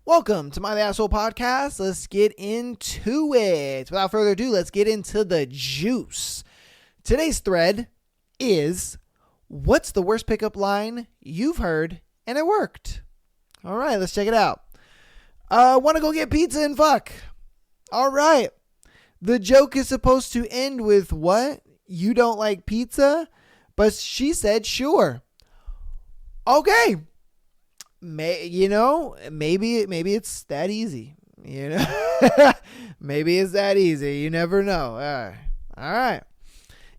Welcome to My The Asshole Podcast. Let's get into it. Without further ado, let's get into the juice. Today's thread is, what's the worst pickup line you've heard and it worked? All right, let's check it out. Want to go get pizza and fuck? All right. The joke is supposed to end with, what? You don't like pizza? But she said, sure. Okay. Maybe it's that easy. Maybe it's that easy. You never know. All right.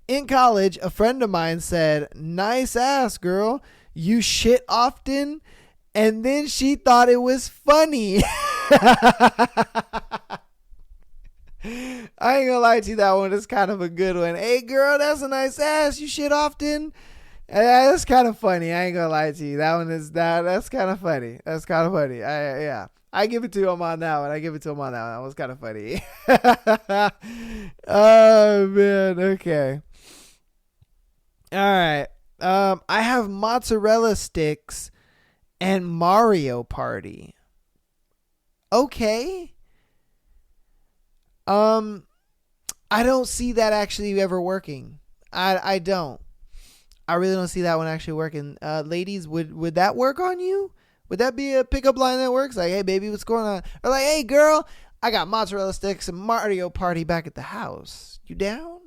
In college, a friend of mine said, nice ass, girl. You shit often? And then she thought it was funny. I ain't gonna lie to you, that one is kind of a good one. Hey, girl, that's a nice ass. You shit often? That's kind of funny. I ain't gonna lie to you. That one is that's kind of funny. That's kind of funny. I give it to him on that one. That was kind of funny. Oh man. Okay. All right. I have mozzarella sticks and Mario Party. Okay. I don't see that actually ever working. I don't. I really don't see that one actually working. Ladies, would that work on you? Would that be a pickup line that works? Like, hey, baby, what's going on? Or like, hey, girl, I got mozzarella sticks and Mario Party back at the house. You down?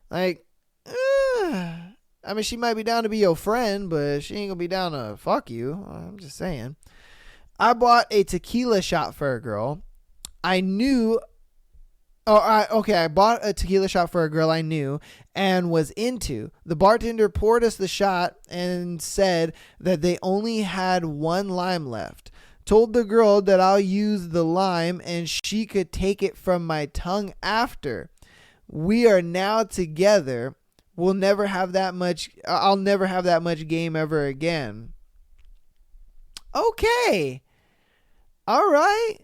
Like, I mean, she might be down to be your friend, but she ain't going to be down to fuck you. I'm just saying. I bought a tequila shot for a girl. I bought a tequila shot for a girl I knew and was into. The bartender poured us the shot and said that they only had one lime left. Told the girl that I'll use the lime and she could take it from my tongue after. We are now together. I'll never have that much game ever again. Okay. All right.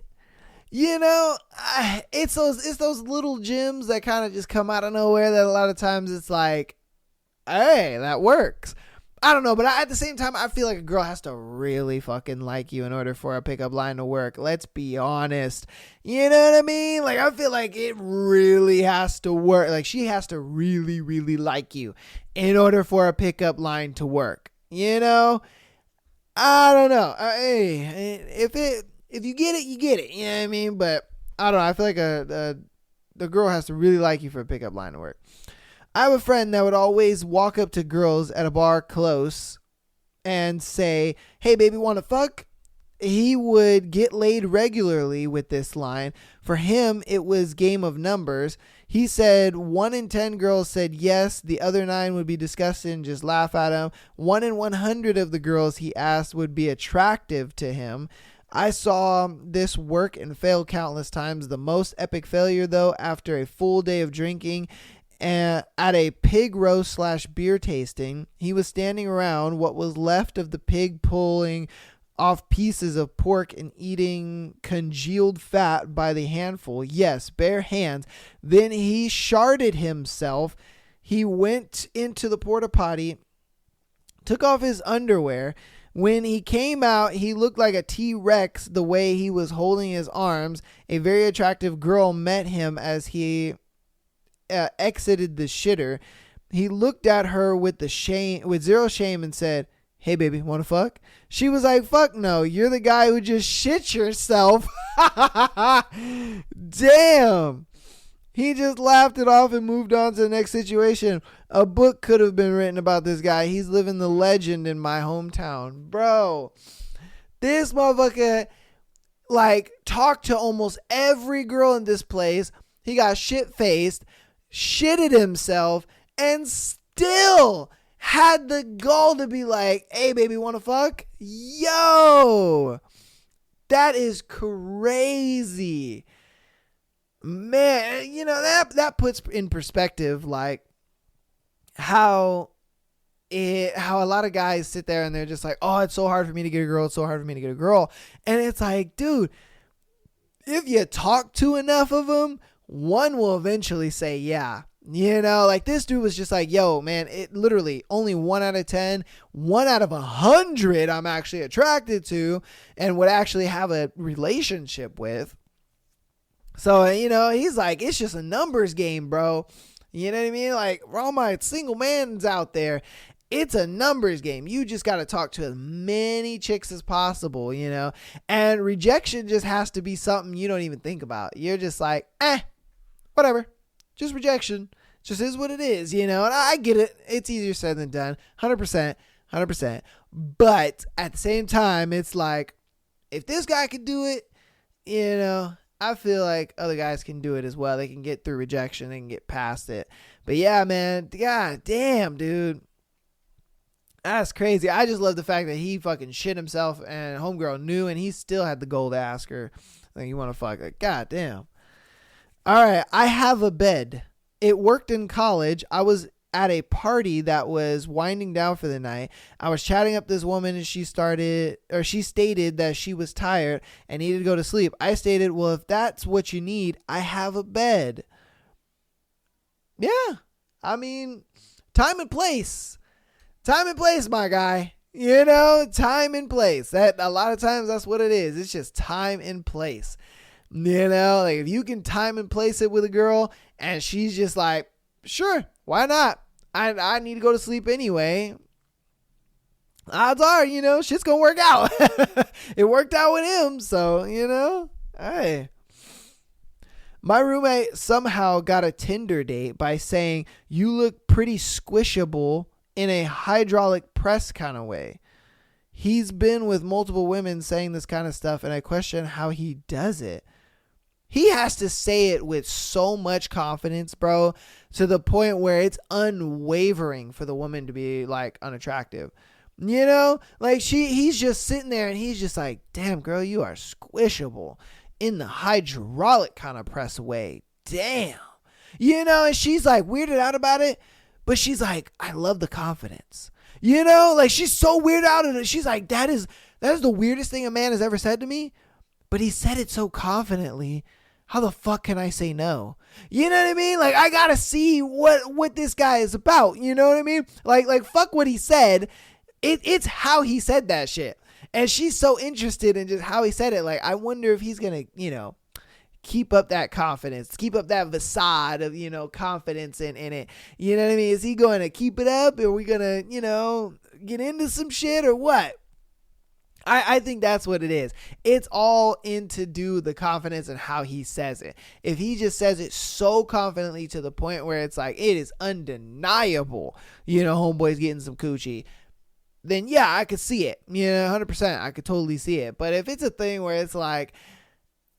It's those little gems that kind of just come out of nowhere that a lot of times it's like, hey, that works. I don't know, but at the same time, I feel like a girl has to really fucking like you in order for a pickup line to work. Let's be honest. You know what I mean? Like, I feel like it really has to work. Like, she has to really, really like you in order for a pickup line to work. I don't know. If you get it, you get it. You know what I mean? But I don't know. I feel like the girl has to really like you for a pickup line to work. I have a friend that would always walk up to girls at a bar close and say, hey, baby, want to fuck? He would get laid regularly with this line. For him, it was game of numbers. He said 1 in 10 girls said yes. The other 9 would be disgusted and just laugh at him. 1 in 100 of the girls he asked would be attractive to him. I saw this work and fail countless times. The most epic failure, though, after a full day of drinking at a pig roast / beer tasting. He was standing around what was left of the pig, pulling off pieces of pork and eating congealed fat by the handful. Yes, bare hands. Then he sharded himself. He went into the porta potty, took off his underwear. When he came out, he looked like a T-Rex the way he was holding his arms. A very attractive girl met him as he exited the shitter. He looked at her with zero shame and said, hey, baby, want to fuck? She was like, fuck no, you're the guy who just shit yourself. Damn. He just laughed it off and moved on to the next situation. A book could have been written about this guy. He's living the legend in my hometown. Bro, this motherfucker, talked to almost every girl in this place. He got shit-faced, shitted himself, and still had the gall to be like, hey, baby, want to fuck? Yo, that is crazy. Man, that puts in perspective how a lot of guys sit there and they're just like, oh, it's so hard for me to get a girl. And it's like, dude, if you talk to enough of them, one will eventually say, yeah, You know, like this dude was just like, yo, man, it literally only 1 out of 10, 1 out of 100 I'm actually attracted to and would actually have a relationship with. So, you know, he's like, it's just a numbers game, bro. You know what I mean? Like, for all my single mans out there, it's a numbers game. You just got to talk to as many chicks as possible, you know? And rejection just has to be something you don't even think about. You're just like, whatever. Just rejection. Just is what it is, you know? And I get it. It's easier said than done. 100%. 100%. But at the same time, it's like, if this guy could do it, you know, I feel like other guys can do it as well. They can get through rejection. They can get past it. But yeah, man. God damn, dude. That's crazy. I just love the fact that he fucking shit himself and homegirl knew and he still had the goal to ask her. Like, you want to fuck? Like, God damn. All right. I have a bed. It worked in college. I was at a party that was winding down for the night. I was chatting up this woman and she stated that she was tired and needed to go to sleep. I stated, well, if that's what you need, I have a bed. Yeah. I mean, time and place. Time and place, my guy. You know, time and place. That a lot of times that's what it is. It's just time and place. You know, like if you can time and place it with a girl and she's just like, sure, why not? I need to go to sleep anyway. Odds are, you know, shit's gonna work out. It worked out with him, so, you know, hey. My roommate somehow got a Tinder date by saying, you look pretty squishable in a hydraulic press kind of way. He's been with multiple women saying this kind of stuff, and I question how he does it. He has to say it with so much confidence, bro, to the point where it's unwavering for the woman to be like unattractive. You know, like he's just sitting there and he's just like, damn, girl, you are squishable in the hydraulic kind of press way. Damn. You know, and she's like weirded out about it, but she's like, I love the confidence. You know, like she's so weirded out of it. She's like, that is the weirdest thing a man has ever said to me. But he said it so confidently. How the fuck can I say no? You know what I mean? Like, I gotta see what this guy is about. You know what I mean? Like fuck what he said. It's how he said that shit. And she's so interested in just how he said it. Like, I wonder if he's gonna, you know, keep up that confidence, keep up that facade of, you know, confidence in it. You know what I mean? Is he going to keep it up? Or are we going to, you know, get into some shit or what? I think that's what it is. It's all into do the confidence and how he says it. If he just says it so confidently to the point where it's like, it is undeniable, you know, homeboy's getting some coochie, then yeah, I could see it. You know, 100%. I could totally see it. But if it's a thing where it's like,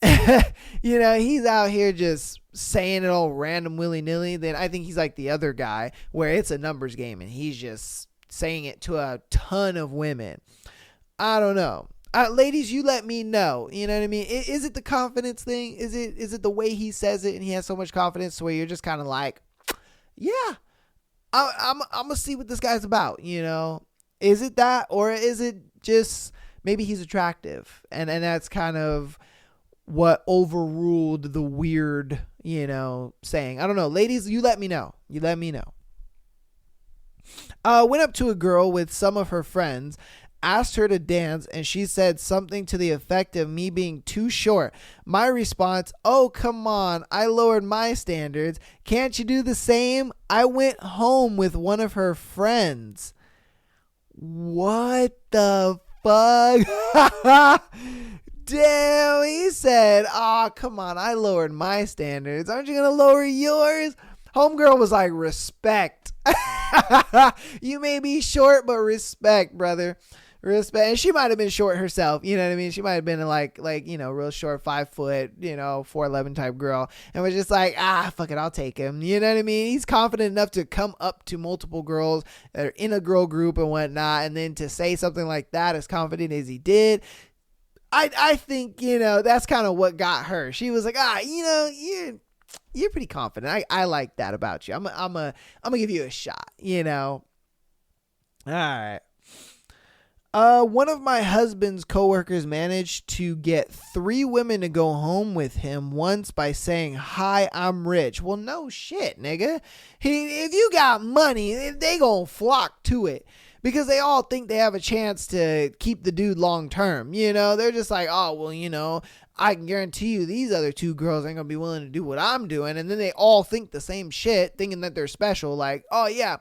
you know, he's out here just saying it all random willy-nilly, then I think he's like the other guy where it's a numbers game and he's just saying it to a ton of women. I don't know. Ladies, you let me know. You know what I mean? Is it the confidence thing? Is it the way he says it and he has so much confidence where you're just kind of like, yeah, I'm going to see what this guy's about, you know? Is it that, or is it just maybe he's attractive and that's kind of what overruled the weird, you know, saying? I don't know. Ladies, you let me know. You let me know. Went up to a girl with some of her friends, asked her to dance, and she said something to the effect of me being too short. My response, oh, come on. I lowered my standards. Can't you do the same? I went home with one of her friends. What the fuck? Damn, he said, oh, come on. I lowered my standards. Aren't you going to lower yours? Homegirl was like, respect. You may be short, but respect, brother. Respect. And she might have been short herself. You know what I mean? She might have been like, you know, real short, 5 foot, you know, 4'11" type girl. And was just like, fuck it, I'll take him. You know what I mean? He's confident enough to come up to multiple girls that are in a girl group and whatnot. And then to say something like that as confident as he did, I think, you know, that's kind of what got her. She was like, you know, you're pretty confident. I like that about you. I'm gonna give you a shot, you know. All right. One of my husband's coworkers managed to get 3 women to go home with him once by saying, "Hi, I'm rich." Well, no shit, nigga. If you got money, they gonna flock to it. Because they all think they have a chance to keep the dude long term. You know, they're just like, oh, well, you know, I can guarantee you these other 2 girls ain't going to be willing to do what I'm doing. And then they all think the same shit, thinking that they're special. Like, oh, yeah,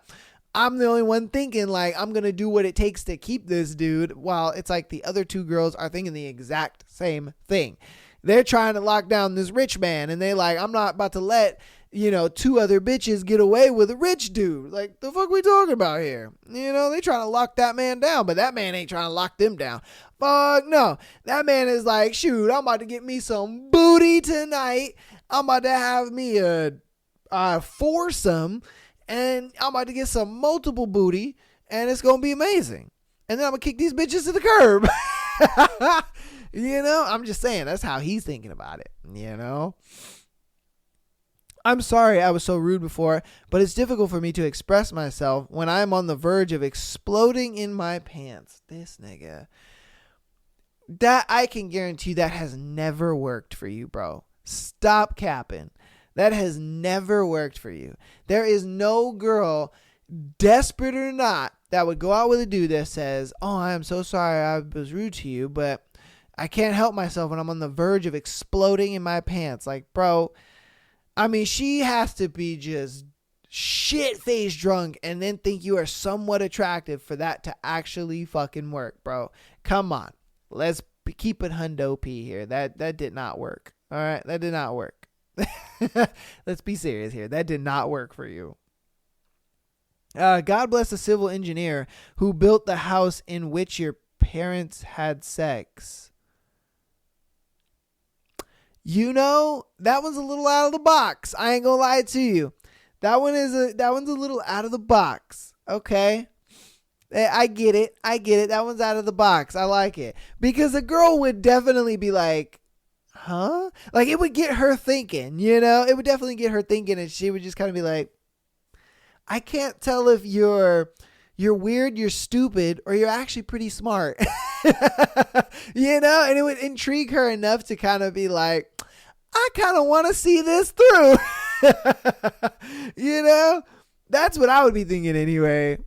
I'm the only one thinking, like, I'm going to do what it takes to keep this dude. While it's like the other 2 girls are thinking the exact same thing. They're trying to lock down this rich man. And they like, I'm not about to let, you know, 2 other bitches get away with a rich dude. Like, the fuck we talking about here? You know, they trying to lock that man down, but that man ain't trying to lock them down. Fuck no. That man is like, shoot, I'm about to get me some booty tonight. I'm about to have me a foursome, and I'm about to get some multiple booty, and it's going to be amazing. And then I'm going to kick these bitches to the curb. You know, I'm just saying, that's how he's thinking about it, you know? I'm sorry I was so rude before, but it's difficult for me to express myself when I'm on the verge of exploding in my pants. This nigga. That I can guarantee that has never worked for you, bro. Stop capping. That has never worked for you. There is no girl, desperate or not, that would go out with a dude that says, "Oh, I am so sorry I was rude to you, but I can't help myself when I'm on the verge of exploding in my pants." Like, bro, I mean, she has to be just shit-faced drunk and then think you are somewhat attractive for that to actually fucking work, bro. Come on. Let's keep it hundo P here. That did not work. All right? That did not work. Let's be serious here. That did not work for you. God bless the civil engineer who built the house in which your parents had sex. You know, that one's a little out of the box. I ain't gonna lie to you. That one's a little out of the box. Okay. I get it. That one's out of the box. I like it. Because a girl would definitely be like, huh? Like, it would get her thinking, you know? It would definitely get her thinking, and she would just kind of be like, I can't tell if you're weird, you're stupid, or you're actually pretty smart. You know? And it would intrigue her enough to kind of be like, I kind of want to see this through. You know? That's what I would be thinking anyway.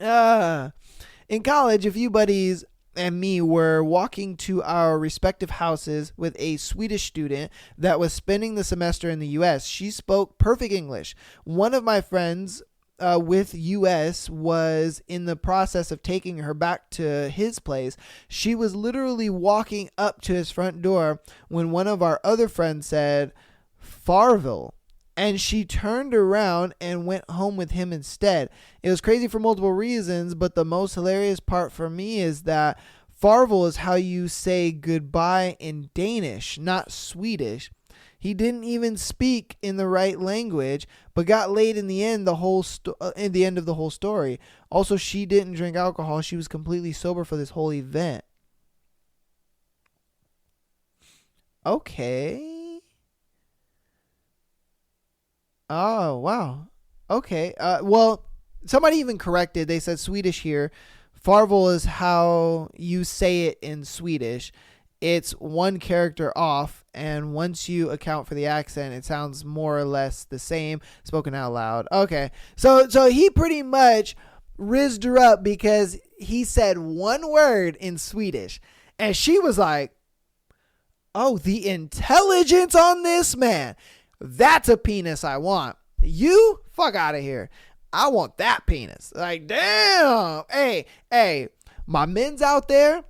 In college, a few buddies and me were walking to our respective houses with a Swedish student that was spending the semester in the U.S. She spoke perfect English. One of my friends with U.S. was in the process of taking her back to his place. She was literally walking up to his front door when one of our other friends said, "Farville." And she turned around and went home with him instead. It was crazy for multiple reasons, but the most hilarious part for me is that farvel is how you say goodbye in Danish, not Swedish. He didn't even speak in the right language, but got laid in the end. In the end of the whole story. Also, she didn't drink alcohol. She was completely sober for this whole event. Okay. Oh, wow. Okay. Well, somebody even corrected. They said Swedish here. Farvel is how you say it in Swedish. It's one character off, and once you account for the accent, it sounds more or less the same, spoken out loud. Okay. So he pretty much rizzed her up because he said one word in Swedish, and she was like, oh, the intelligence on this man. That's a penis I want. You? Fuck out of here. I want that penis. Like, damn. Hey, my men's out there,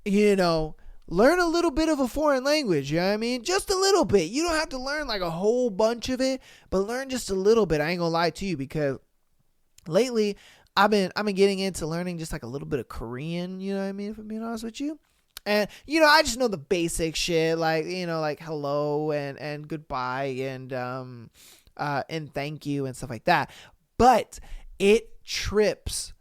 you know, learn a little bit of a foreign language. You know what I mean? Just a little bit. You don't have to learn like a whole bunch of it, but learn just a little bit. I ain't gonna lie to you, because lately I've been getting into learning just like a little bit of Korean. You know what I mean? If I'm being honest with you. And, you know, I just know the basic shit, like, you know, like hello and goodbye and thank you and stuff like that. But it trips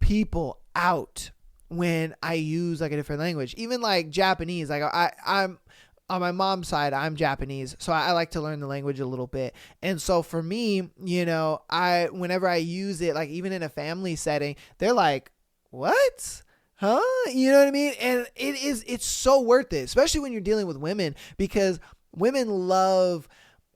people out when I use like a different language, even like Japanese. Like I'm on my mom's side, I'm Japanese, so I like to learn the language a little bit. And so for me, you know, whenever I use it, like even in a family setting, they're like, what? Huh? You know what I mean? And it's so worth it, especially when you're dealing with women, because women love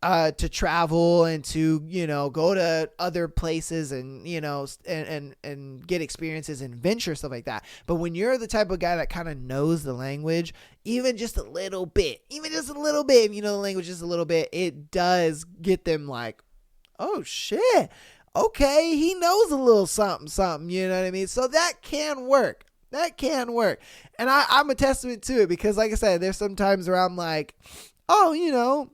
to travel and to, go to other places and, and get experiences and venture, stuff like that. But when you're the type of guy that kind of knows the language, even just a little bit, if you know the language just a little bit, it does get them like, oh shit, okay, he knows a little something, you know what I mean? So that can work. And I'm a testament to it, because like I said, there's some times where I'm like, oh,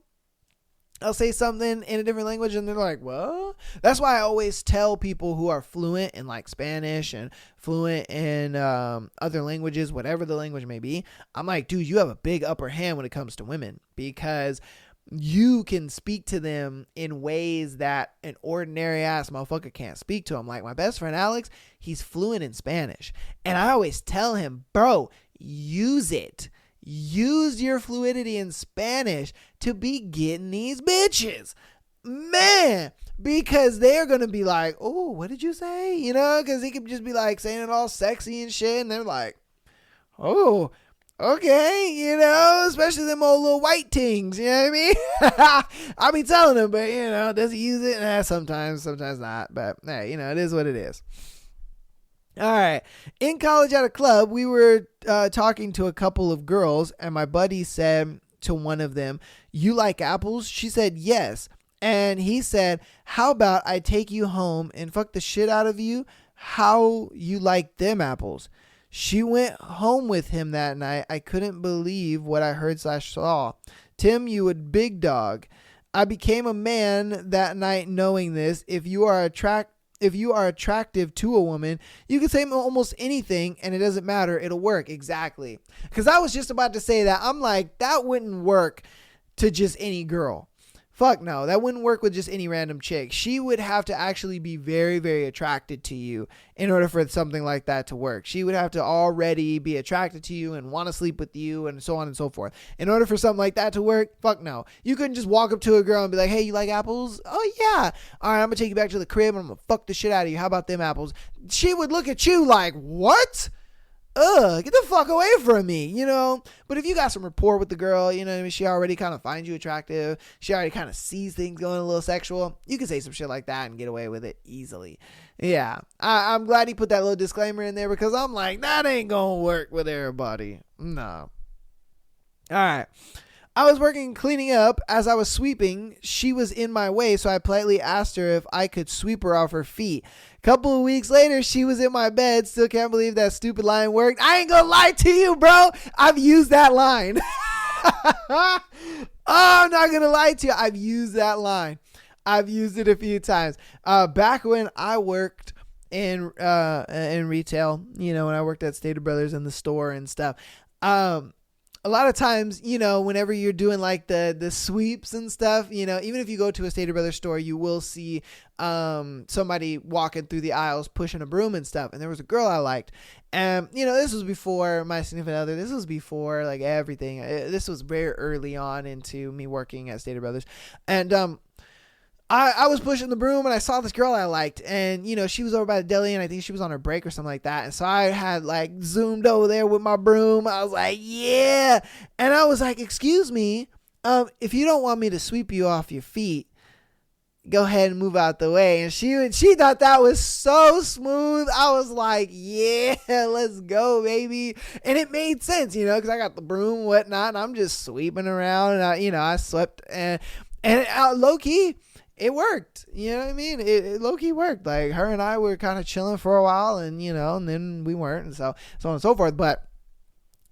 I'll say something in a different language and they're like, what? That's why I always tell people who are fluent in like Spanish and fluent in other languages, whatever the language may be, I'm like, dude, you have a big upper hand when it comes to women, because you can speak to them in ways that an ordinary ass motherfucker can't speak to them. Like my best friend Alex, he's fluent in Spanish. And I always tell him, bro, use it. Use your fluidity in Spanish to be getting these bitches. Man, because they're going to be like, oh, what did you say? Because he could just be like saying it all sexy and shit. And they're like, oh, okay, especially them old little white tings, you know what I mean? I'll be telling him, but, does he use it? Sometimes not. But, hey, it is what it is. All right. In college at a club, we were talking to a couple of girls, and my buddy said to one of them, you like apples? She said, yes. And he said, how about I take you home and fuck the shit out of you? How you like them apples? She went home with him that night. I couldn't believe what I heard / saw. Tim, you a big dog. I became a man that night knowing this. If you are attractive to a woman, you can say almost anything and it doesn't matter. It'll work. Exactly. Because I was just about to say that. I'm like, that wouldn't work to just any girl. Fuck no, that wouldn't work with just any random chick. She would have to actually be very, very attracted to you in order for something like that to work. She would have to already be attracted to you and want to sleep with you and so on and so forth. In order for something like that to work, fuck no. You couldn't just walk up to a girl and be like, hey, you like apples? Oh yeah. All right, I'm going to take you back to the crib and I'm going to fuck the shit out of you. How about them apples? She would look at you like, what? Get the fuck away from me, But if you got some rapport with the girl, she already kind of finds you attractive. She already kind of sees things going a little sexual. You can say some shit like that and get away with it easily. Yeah. I'm glad he put that little disclaimer in there, because I'm like, that ain't gonna work with everybody. No. All right. I was working cleaning up. As I was sweeping, she was in my way, so I politely asked her if I could sweep her off her feet. Couple of weeks later, she was in my bed. Still can't believe that stupid line worked. I ain't gonna lie to you, bro. I've used that line. I'm not gonna lie to you. I've used that line. I've used it a few times. Back when I worked in retail, when I worked at Stater Brothers in the store and stuff. A lot of times, whenever you're doing like the sweeps and stuff, even if you go to a Stater Brothers store, you will see somebody walking through the aisles pushing a broom and stuff. And there was a girl I liked. And, this was before my significant other. This was before like everything. This was very early on into me working at Stater Brothers. And I was pushing the broom and I saw this girl I liked, and she was over by the deli and I think she was on her break or something like that. And so I had like zoomed over there with my broom. I was like, yeah. And I was like, excuse me, if you don't want me to sweep you off your feet, go ahead and move out the way. And she thought that was so smooth. I was like, yeah, let's go, baby. And it made sense, because I got the broom and whatnot and I'm just sweeping around and I swept and low key, it worked. You know what I mean? It low-key worked. Like, her and I were kind of chilling for a while, and, and then we weren't, and so on and so forth. But,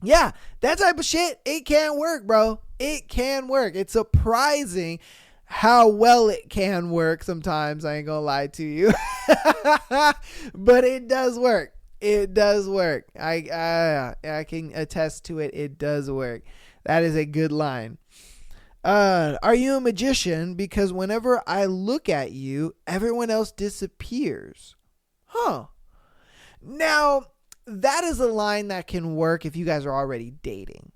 yeah, that type of shit, it can work, bro. It can work. It's surprising how well it can work sometimes. I ain't gonna lie to you. But it does work. It does work. I can attest to it. It does work. That is a good line. Are you a magician? Because whenever I look at you, everyone else disappears. Huh. Now, that is a line that can work if you guys are already dating.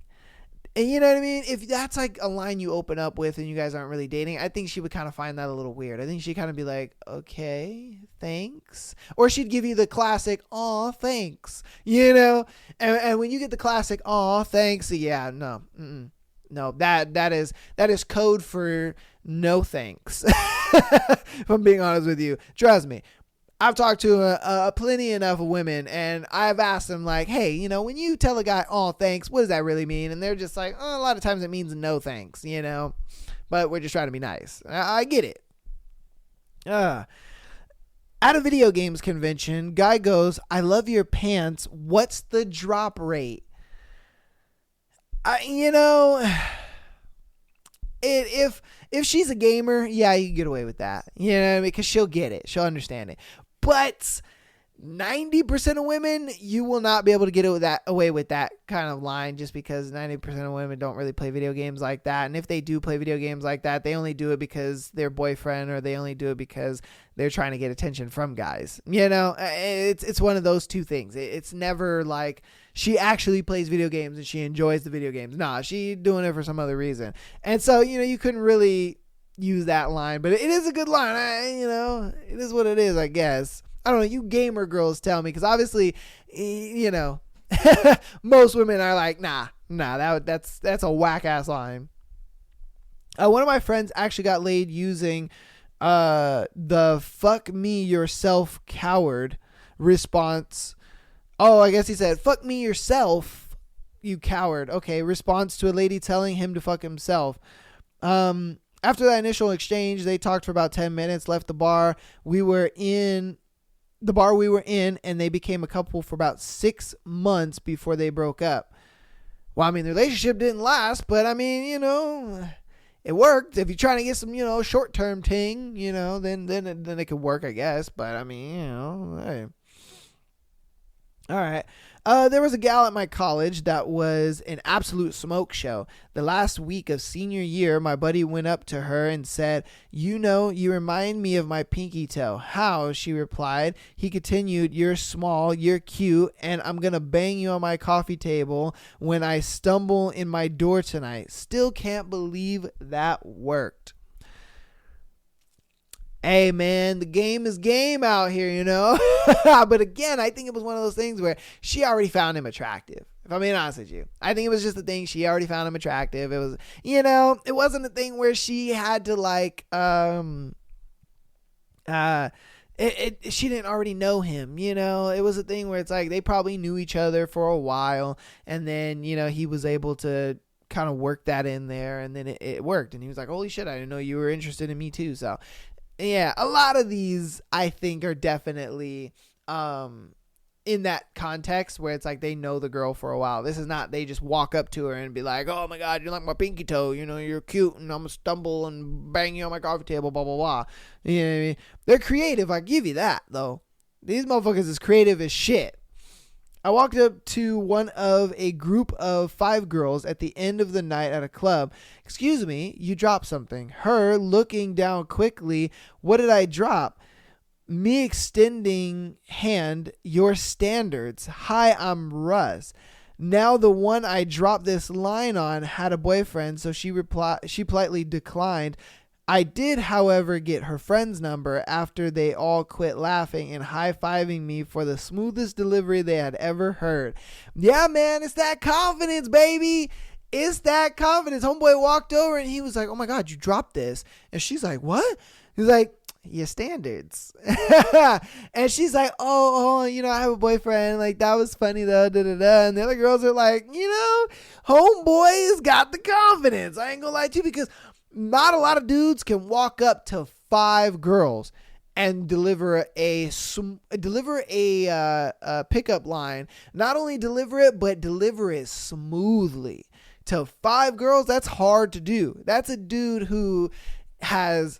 And you know what I mean? If that's like a line you open up with and you guys aren't really dating, I think she would kind of find that a little weird. I think she'd kind of be like, okay, thanks. Or she'd give you the classic, aw, thanks. You know? And when you get the classic, aw, thanks, yeah, no. No, that is code for no thanks. If I'm being honest with you. Trust me. I've talked to plenty enough of women, and I've asked them, like, hey, you know, when you tell a guy, oh, thanks, what does that really mean? And they're just like, oh, a lot of times it means no thanks, you know, but we're just trying to be nice. I get it. At a video games convention, guy goes, I love your pants. What's the drop rate? You know, if she's a gamer, yeah, you can get away with that, you know, because she'll get it. She'll understand it. But 90% of women, you will not be able to get away with that kind of line, just because 90% of women don't really play video games like that. And if they do play video games like that, they only do it because their boyfriend, or they only do it because they're trying to get attention from guys. You know, it's one of those two things. It's never like she actually plays video games and she enjoys the video games. Nah, she doing it for some other reason. And so, you know, you couldn't really use that line, but it is a good line. You know, it is what it is, I guess. I don't know, you gamer girls tell me, because obviously, you know, most women are like, nah, that's a whack ass line. One of my friends actually got laid using the fuck me yourself coward response. Oh, I guess he said, fuck me yourself, you coward. Okay, response to a lady telling him to fuck himself. After that initial exchange, they talked for about 10 minutes, left the bar we were in, and they became a couple for about 6 months before they broke up. Well, I mean, the relationship didn't last, but I mean, you know, it worked. If you're trying to get some, you know, short-term ting, you know, then it could work, I guess. But I mean, you know, hey. All right. There was a gal at my college that was an absolute smoke show. The last week of senior year, my buddy went up to her and said, you know, you remind me of my pinky toe. How? She replied. He continued, you're small, you're cute, and I'm going to bang you on my coffee table when I stumble in my door tonight. Still can't believe that worked. Hey, man, the game is game out here, you know. But again, I think it was one of those things where she already found him attractive. If I'm being honest with you, I think it was just the thing. She already found him attractive. It was, you know, it wasn't a thing where she had to like, she didn't already know him, you know. It was a thing where it's like they probably knew each other for a while, and then, you know, he was able to kind of work that in there, and then it worked. And he was like, holy shit, I didn't know you were interested in me too. So yeah, a lot of these I think are definitely in that context where it's like they know the girl for a while. This is not they just walk up to her and be like, oh my god, you're like my pinky toe, you know, you're cute, and I'm gonna stumble and bang you on my coffee table, blah blah blah. You know what I mean? They're creative, I give you that though. These motherfuckers is creative as shit. I walked up to one of a group of 5 girls at the end of the night at a club. Excuse me, you dropped something. Her looking down quickly. What did I drop? Me extending hand, your standards. Hi, I'm Russ. Now the one I dropped this line on had a boyfriend, so she politely declined. I did, however, get her friend's number after they all quit laughing and high-fiving me for the smoothest delivery they had ever heard. Yeah, man, it's that confidence, baby. It's that confidence. Homeboy walked over and he was like, oh my God, you dropped this. And she's like, what? He's like, your standards. And she's like, oh, you know, I have a boyfriend. Like, that was funny though. Da, da, da. And the other girls are like, you know, homeboy has got the confidence. I ain't gonna lie to you, because not a lot of dudes can walk up to 5 girls and deliver a pickup line. Not only deliver it, but deliver it smoothly to 5 girls. That's hard to do. That's a dude who has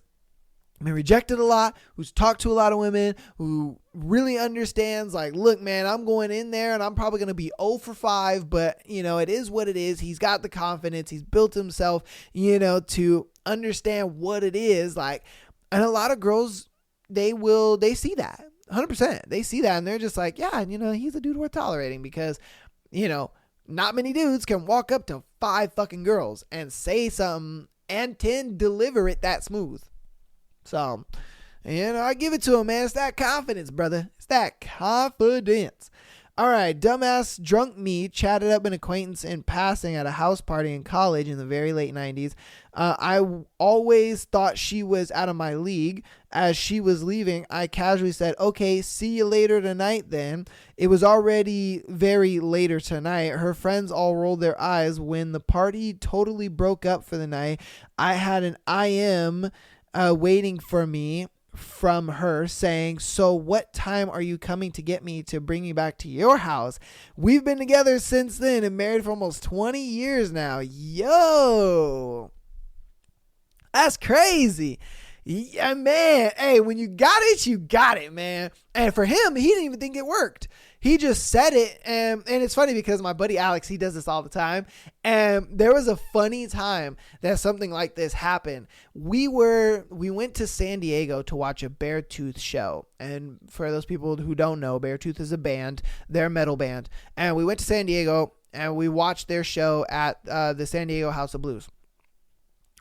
been rejected a lot, who's talked to a lot of women, who really understands, like, look, man, I'm going in there and I'm probably going to be 0 for 5, but, you know, it is what it is. He's got the confidence. He's built himself, you know, to understand what it is. Like, and a lot of girls, they see that 100%. They see that and they're just like, yeah, you know, he's a dude worth tolerating, because, you know, Not many dudes can walk up to 5 fucking girls and say something and 10 deliver it that smooth. So, I give it to him, man. It's that confidence, brother. It's that confidence. All right, dumbass drunk me chatted up an acquaintance in passing at a house party in college in the very late 90s. I always thought she was out of my league. As she was leaving, I casually said, okay, see you later tonight then. It was already very later tonight. Her friends all rolled their eyes when the party totally broke up for the night. I had an IM waiting for me from her saying, so what time are you coming to get me to bring me back to your house? We've been together since then and married for almost 20 years now. Yo, that's crazy. Yeah, man. Hey, when you got it, man. And for him, he didn't even think it worked. He just said it. And it's funny because my buddy Alex, he does this all the time. And there was a funny time that something like this happened. We went to San Diego to watch a Beartooth show. And for those people who don't know, Beartooth is a band. They're a metal band. And we went to San Diego and we watched their show at the San Diego House of Blues.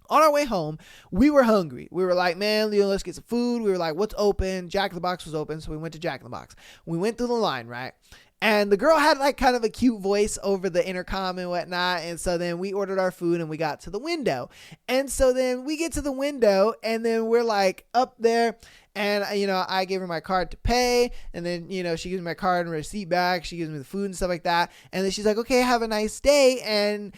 On our way home, we were hungry. We were like, man, let's get some food. We were like, what's open? Jack in the Box was open, so we went to Jack in the Box. We went through the line, right? And the girl had like kind of a cute voice over the intercom and whatnot. And so then we ordered our food and we got to the window. And so then we get to the window and then we're like up there. And, I gave her my card to pay. And then, she gives me my card and receipt back. She gives me the food and stuff like that. And then she's like, okay, have a nice day. And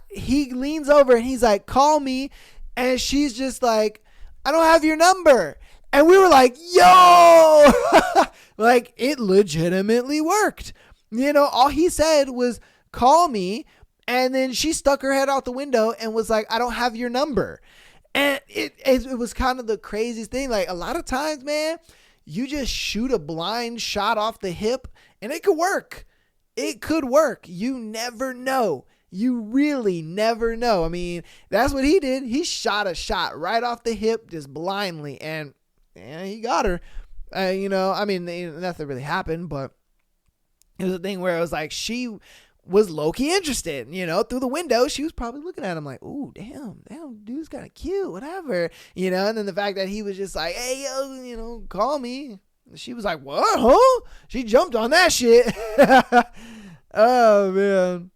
he leans over and he's like, call me. And she's just like, I don't have your number. And we were like, yo, like it legitimately worked. All he said was call me. And then she stuck her head out the window and was like, I don't have your number. And it was kind of the craziest thing. Like a lot of times, man, you just shoot a blind shot off the hip and it could work. It could work. You never know. You really never know. I mean, that's what he did. He shot a shot right off the hip just blindly and he got her. Nothing really happened, but it was a thing where it was like she was low-key interested, through the window. She was probably looking at him like, ooh, damn, dude's kind of cute, whatever, and then the fact that he was just like, hey, yo, call me. She was like, what, huh? She jumped on that shit. Oh, man.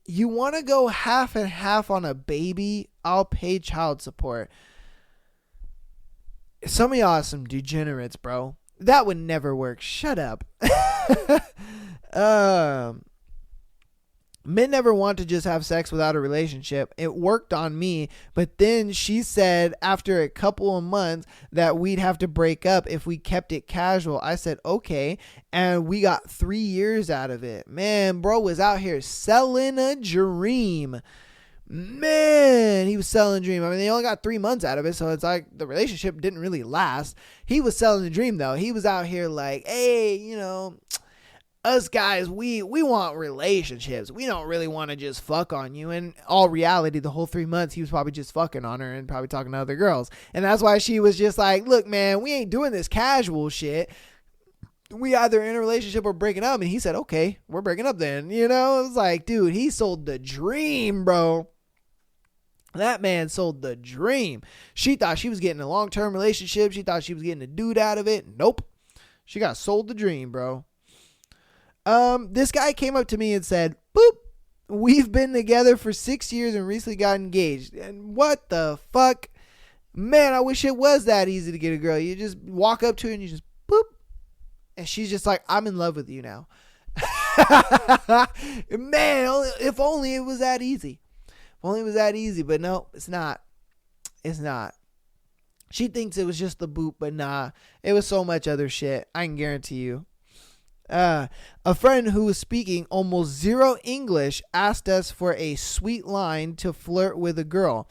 You want to go half and half on a baby? I'll pay child support. Some of y'all are some degenerates, bro. That would never work. Shut up. Men never want to just have sex without a relationship. It worked on me, but then she said after a couple of months that we'd have to break up if we kept it casual. I said, okay. And we got 3 years out of it. Man, bro was out here selling a dream. Man, he was selling a dream. I mean, they only got 3 months out of it, so it's like the relationship didn't really last. He was selling a dream, though. He was out here like, hey, us guys, we want relationships. We don't really want to just fuck on you. In all reality, the whole 3 months, he was probably just fucking on her and probably talking to other girls. And that's why she was just like, look, man, we ain't doing this casual shit. We either in a relationship or breaking up. And he said, okay, we're breaking up then. It was like, dude, he sold the dream, bro. That man sold the dream. She thought she was getting a long-term relationship. She thought she was getting a dude out of it. Nope. She got sold the dream, bro. This guy came up to me and said, boop, we've been together for 6 years and recently got engaged. And what the fuck? Man, I wish it was that easy to get a girl. You just walk up to her and you just boop. And she's just like, I'm in love with you now. Man, if only it was that easy. If only it was that easy. But no, it's not. It's not. She thinks it was just the boop, but nah. It was so much other shit. I can guarantee you. A friend who was speaking almost zero English asked us for a sweet line to flirt with a girl.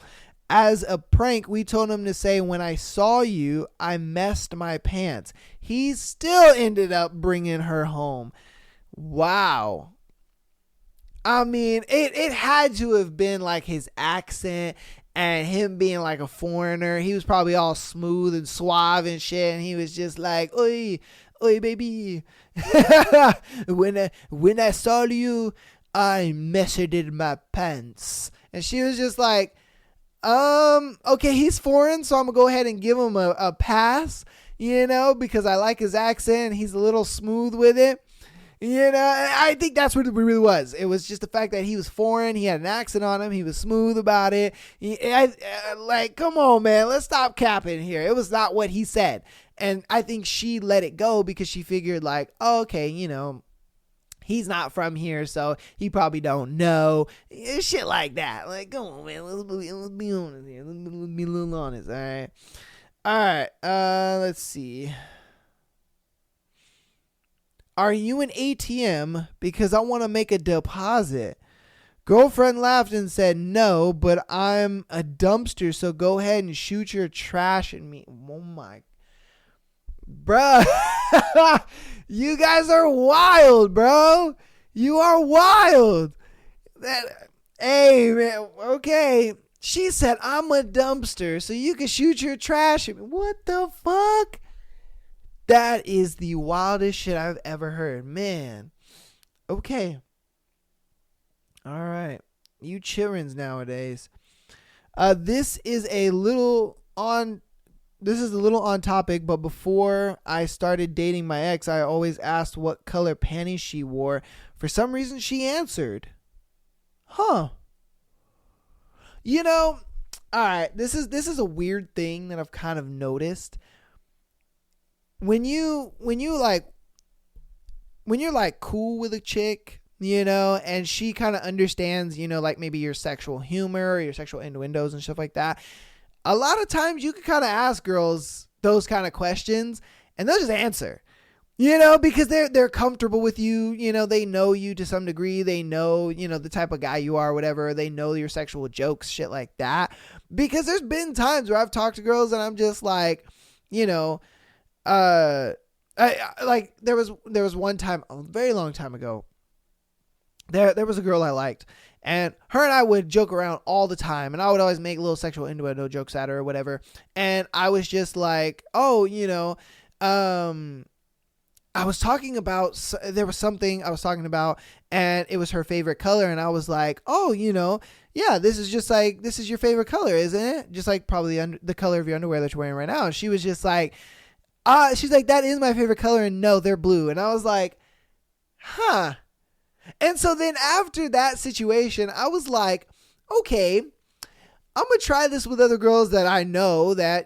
As a prank, we told him to say, when I saw you, I messed my pants. He still ended up bringing her home. Wow. I mean, it had to have been like his accent and him being like a foreigner. He was probably all smooth and suave and shit. And he was just like, oi, baby. when I saw you, I measured in my pants. And she was just like, okay, he's foreign, so I'm gonna go ahead and give him a pass, because I like his accent. He's a little smooth with it. I think that's what it really was. It was just the fact that he was foreign. He had an accent on him. He was smooth about it. Come on, man. Let's stop capping here. It was not what he said. And I think she let it go because she figured like, oh, okay, he's not from here, so he probably don't know. Shit like that. Like, come on, man. Let's be honest here. Let's be a little honest, all right? All right, let's see. Are you an ATM? Because I want to make a deposit. Girlfriend laughed and said, no, but I'm a dumpster, so go ahead and shoot your trash at me. Oh, my. Bruh. You guys are wild, bro. You are wild. Hey, man. Okay. She said, I'm a dumpster, so you can shoot your trash at me. What the fuck? That is the wildest shit I've ever heard. Man. Okay. All right. You childrens nowadays. This is a little on topic, but before I started dating my ex, I always asked what color panties she wore. For some reason, she answered. Huh. All right. This is a weird thing that I've kind of noticed. When you're cool with a chick, and she kind of understands, like maybe your sexual humor or your sexual innuendos and stuff like that. A lot of times you can kind of ask girls those kind of questions and they'll just answer, because they're comfortable with you. They know you to some degree. They know, the type of guy you are, whatever. They know your sexual jokes, shit like that. Because there's been times where I've talked to girls and I'm just like, there was one time a very long time ago. There was a girl I liked, and her and I would joke around all the time, and I would always make little sexual innuendo jokes at her or whatever. And I was just like, oh, I was talking about, there was something I was talking about, and it was her favorite color, and I was like, oh, yeah, this is your favorite color, isn't it? Just like probably the color of your underwear that you're wearing right now. And she was just like, she's like, that is my favorite color, and no, they're blue. And I was like, huh. And so then after that situation, I was like, okay, I'm going to try this with other girls that I know that,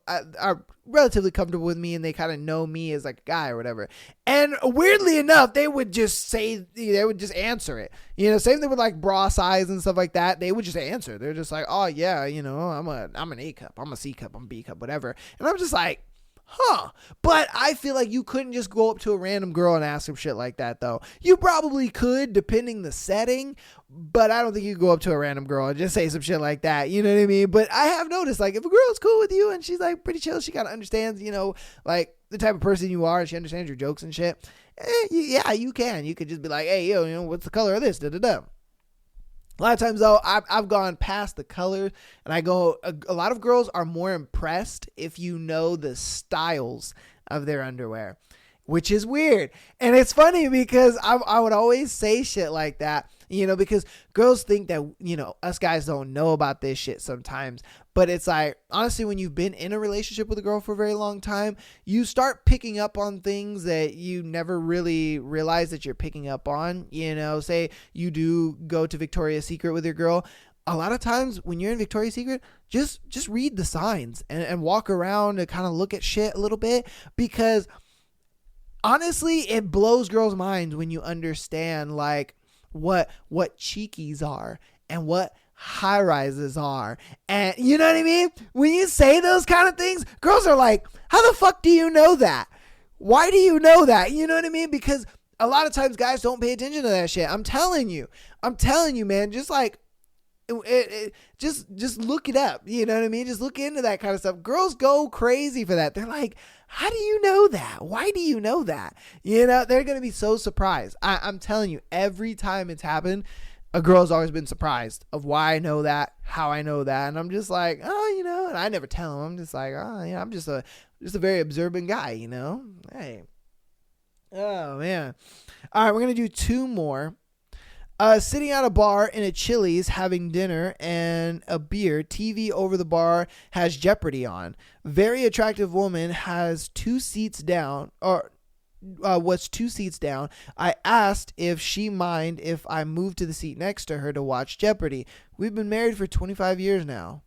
are relatively comfortable with me and they kind of know me as like a guy or whatever. And weirdly enough, they would just answer it. Same thing with like bra size and stuff like that. They would just answer. They're just like, oh yeah, I'm an A cup, I'm a C cup, I'm a B cup, whatever. And I'm just like, huh. But I feel like you couldn't just go up to a random girl and ask some shit like that, though. You probably could, depending the setting, but I don't think you could go up to a random girl and just say some shit like that. You know what I mean? But I have noticed, like, if a girl's cool with you and she's, like, pretty chill, she kind of understands, like, the type of person you are, and she understands your jokes and shit. Yeah, you can. You could just be like, hey, yo, what's the color of this? Da-da-da. A lot of times, though, I've gone past the color, and I go, a lot of girls are more impressed if you know the styles of their underwear, which is weird. And it's funny because I would always say shit like that, because girls think that, us guys don't know about this shit sometimes. But it's like, honestly, when you've been in a relationship with a girl for a very long time, you start picking up on things that you never really realize that you're picking up on. Say you do go to Victoria's Secret with your girl. A lot of times when you're in Victoria's Secret, just read the signs and walk around and kind of look at shit a little bit, because honestly, it blows girls' minds when you understand like what cheekies are and what high rises are. And you know what I mean? When you say those kind of things, girls are like, how the fuck do you know that? Why do you know that? You know what I mean? Because a lot of times guys don't pay attention to that shit. I'm telling you, man, just like, just look it up. You know what I mean? Just look into that kind of stuff. Girls go crazy for that. They're like, how do you know that? Why do you know that? They're going to be so surprised. I'm telling you, every time it's happened, a girl's always been surprised of why I know that, how I know that. And I'm just like, oh, and I never tell them. I'm just like, oh, yeah, I'm just a very observant guy, Hey. Oh, man. All right, we're going to do two more. Sitting at a bar in a Chili's having dinner and a beer. TV over the bar has Jeopardy on. Very attractive woman has 2 seats down, or was 2 seats down. I asked if she mind if I moved to the seat next to her to watch Jeopardy. We've been married for 25 years now.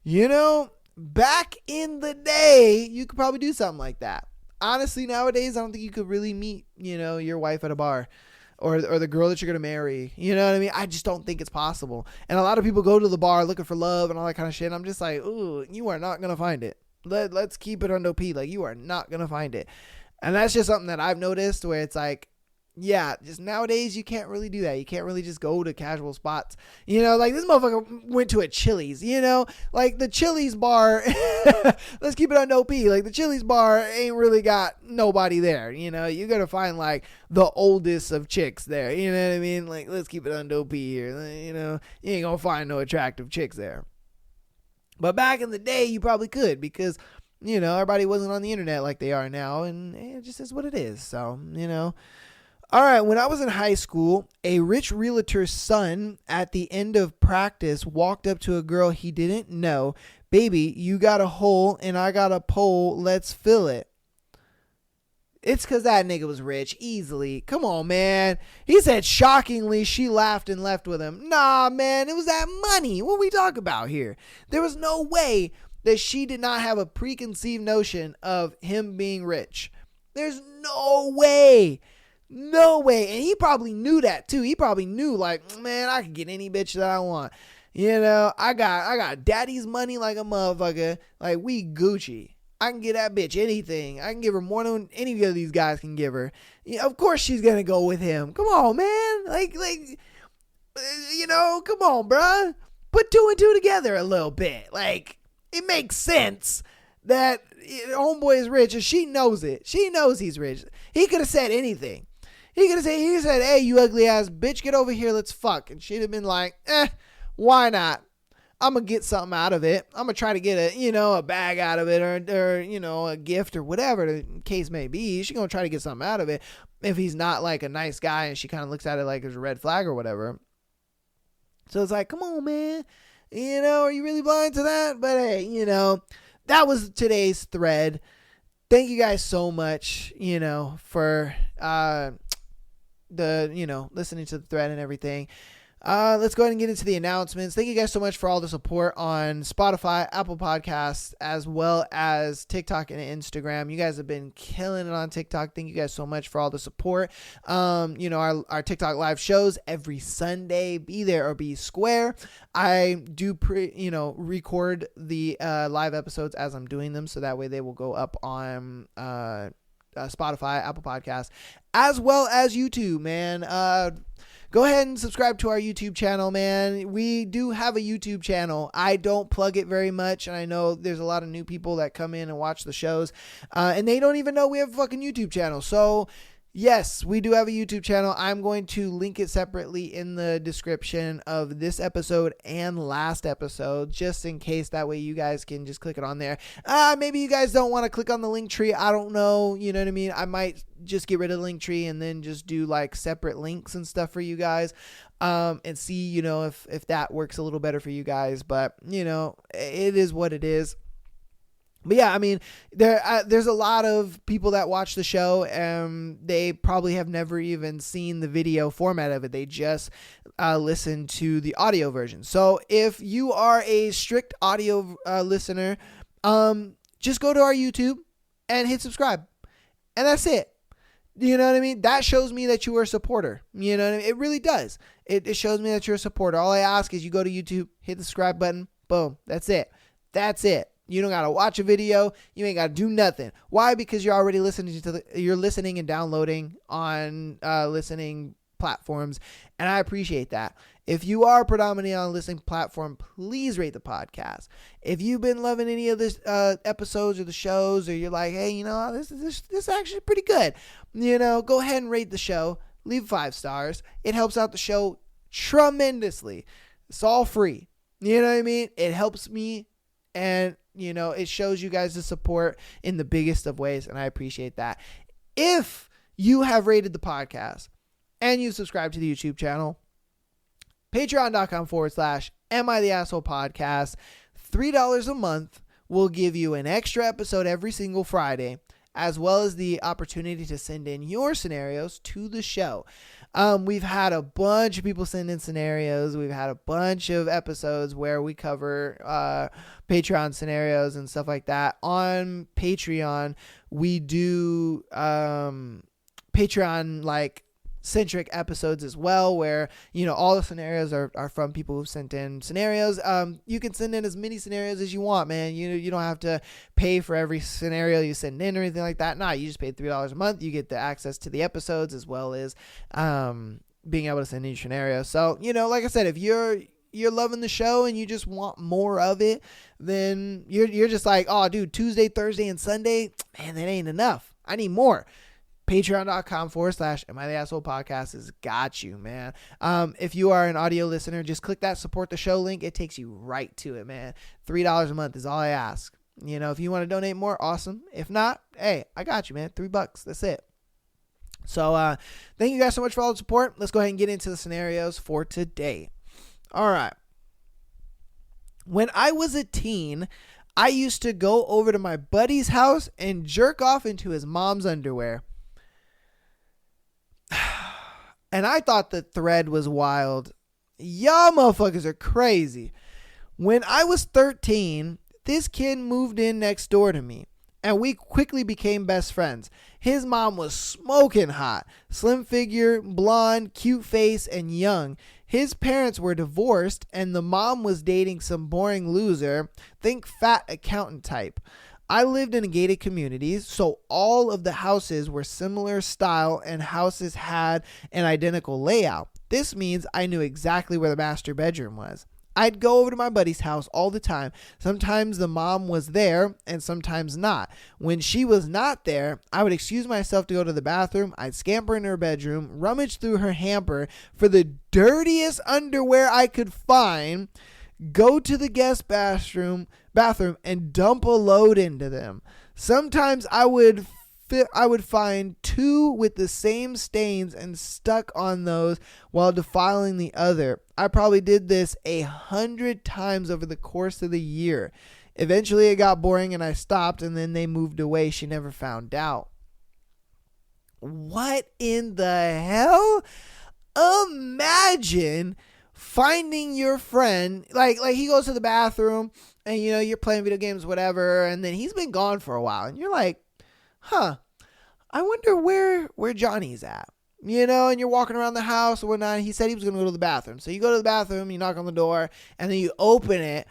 You know, back in the day, you could probably do something like that. Honestly, nowadays, I don't think you could really meet, your wife at a bar. Or the girl that you're going to marry. You know what I mean? I just don't think it's possible. And a lot of people go to the bar looking for love and all that kind of shit. And I'm just like, ooh, you are not going to find it. Let's keep it on OP. Like, you are not going to find it. And that's just something that I've noticed where it's like, yeah, just nowadays you can't really do that. You can't really just go to casual spots. Like this motherfucker went to a Chili's, like the Chili's bar. Let's keep it on OP. Like the Chili's bar ain't really got nobody there. You're going to find like the oldest of chicks there. You know what I mean? Like, let's keep it on OP here. You ain't going to find no attractive chicks there. But back in the day, you probably could because, everybody wasn't on the internet like they are now. And it just is what it is. So, All right, when I was in high school, a rich realtor's son at the end of practice walked up to a girl he didn't know. Baby, you got a hole and I got a pole. Let's fill it. It's because that nigga was rich, easily. Come on, man. He said, shockingly, she laughed and left with him. Nah, man, it was that money. What we talk about here? There was no way that she did not have a preconceived notion of him being rich. There's no way. No way. And he probably knew that too. He probably knew like, man, I can get any bitch that I want. I got daddy's money like a motherfucker. Like we Gucci. I can get that bitch anything. I can give her more than any of these guys can give her. Of course she's going to go with him. Come on, man. Like, come on, bruh. Put 2 and 2 together a little bit. Like, it makes sense that homeboy is rich and she knows it. She knows he's rich. He could have said anything. He could have said, hey, you ugly ass bitch, get over here, let's fuck. And she'd have been like, why not? I'm going to get something out of it. I'm going to try to get a bag out of it or a gift or whatever the case may be. She's going to try to get something out of it. If he's not like a nice guy and she kind of looks at it like there's a red flag or whatever. So it's like, come on, man. Are you really blind to that? But hey, that was today's thread. Thank you guys so much, for listening to the thread and everything. Let's go ahead and get into the announcements. Thank you guys so much for all the support on Spotify, Apple Podcasts, as well as TikTok and Instagram. You guys have been killing it on TikTok. Thank you guys so much for all the support. Our TikTok live shows every Sunday. Be there or be square. I do record the live episodes as I'm doing them, so that way they will go up on Spotify, Apple Podcasts, as well as YouTube, man. Go ahead and subscribe to our YouTube channel, man. We do have a YouTube channel. I don't plug it very much, and I know there's a lot of new people that come in and watch the shows, and they don't even know we have a fucking YouTube channel. So, yes, we do have a YouTube channel. I'm going to link it separately in the description of this episode and last episode, just in case. That way you guys can just click it on there. Maybe you guys don't want to click on the link tree. I don't know. You know what I mean? I might just get rid of the link tree and then just do like separate links and stuff for you guys, and see, if that works a little better for you guys. But, it is what it is. But yeah, I mean, there's a lot of people that watch the show and they probably have never even seen the video format of it. They just listen to the audio version. So if you are a strict audio listener, just go to our YouTube and hit subscribe. And that's it. You know what I mean? That shows me that you are a supporter. You know what I mean? It really does. It shows me that you're a supporter. All I ask is you go to YouTube, hit the subscribe button. Boom. That's it. That's it. You don't got to watch a video. You ain't got to do nothing. Why? Because you're already listening you're listening and downloading on listening platforms. And I appreciate that. If you are predominantly on a listening platform, please rate the podcast. If you've been loving any of this episodes or the shows, or you're like, hey, this is actually pretty good, go ahead and rate the show. Leave 5 stars. It helps out the show tremendously. It's all free. You know what I mean? It helps me, and it shows you guys the support in the biggest of ways, and I appreciate that. If you have rated the podcast and you subscribe to the YouTube channel, patreon.com/Am I the Asshole Podcast. $3 a month will give you an extra episode every single Friday, as well as the opportunity to send in your scenarios to the show. We've had a bunch of people send in scenarios. We've had a bunch of episodes where we cover Patreon scenarios and stuff like that. On Patreon, we do Patreon like centric episodes as well, where all the scenarios are from people who've sent in scenarios. You can send in as many scenarios as you want, man. You don't have to pay for every scenario you send in or anything like that. Nah, you just pay $3 a month. You get the access to the episodes as well as being able to send in your scenario. So like I said, if you're loving the show and you just want more of it, then you're just like, oh dude, Tuesday, Thursday, and Sunday, man, that ain't enough. I need more. Patreon.com/Am I the Asshole Podcast has got you, man. If you are an audio listener, just click that support the show link. It takes you right to it, man. $3 a month is all I ask. If you want to donate more, awesome. If not, hey, I got you, man. $3. That's it. So thank you guys so much for all the support. Let's go ahead and get into the scenarios for today. All right. When I was a teen, I used to go over to my buddy's house and jerk off into his mom's underwear. And I thought the thread was wild. Y'all motherfuckers are crazy. When I was 13, this kid moved in next door to me, and we quickly became best friends. His mom was smoking hot. Slim figure, blonde, cute face, and young. His parents were divorced, and the mom was dating some boring loser. Think fat accountant type. I lived in a gated community, so all of the houses were similar style and houses had an identical layout. This means I knew exactly where the master bedroom was. I'd go over to my buddy's house all the time. Sometimes the mom was there and sometimes not. When she was not there, I would excuse myself to go to the bathroom. I'd scamper in her bedroom, rummage through her hamper for the dirtiest underwear I could find, go to the guest bathroom and dump a load into them. Sometimes I would find two with the same stains and stuck on those while defiling the other. I probably did this 100 times over the course of the year. Eventually it got boring and I stopped, and then they moved away. She never found out. What in the hell? Imagine finding your friend, like he goes to the bathroom and you're playing video games, whatever, and then he's been gone for a while and you're like, I wonder where Johnny's at, and you're walking around the house or whatnot. He said he was going to go to the bathroom. So you go to the bathroom, you knock on the door, and then you open it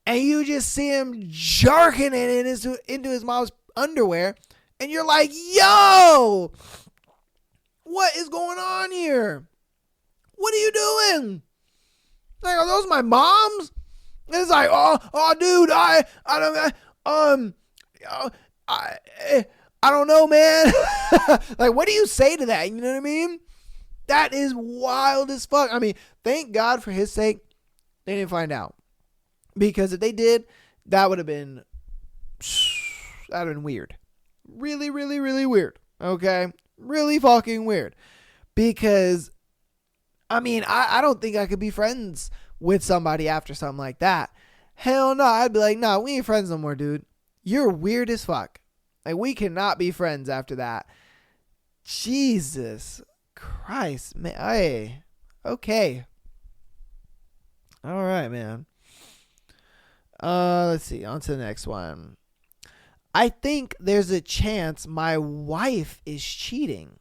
and you just see him jerking it into his mom's underwear. And you're like, yo, what is going on here? What are you doing? Like, are those my mom's? And it's like, oh, dude, I don't know, man. Like, what do you say to that? You know what I mean? That is wild as fuck. I mean, thank God for his sake, they didn't find out. Because if they did, that would have been weird. Really, really, really weird. Okay? Really fucking weird. Because, I mean, I don't think I could be friends with somebody after something like that. Hell no. I'd be like, nah, we ain't friends no more, dude. You're weird as fuck. Like, we cannot be friends after that. Jesus Christ, man. Hey, okay. All right, man. Let's see. On to the next one. I think there's a chance my wife is cheating.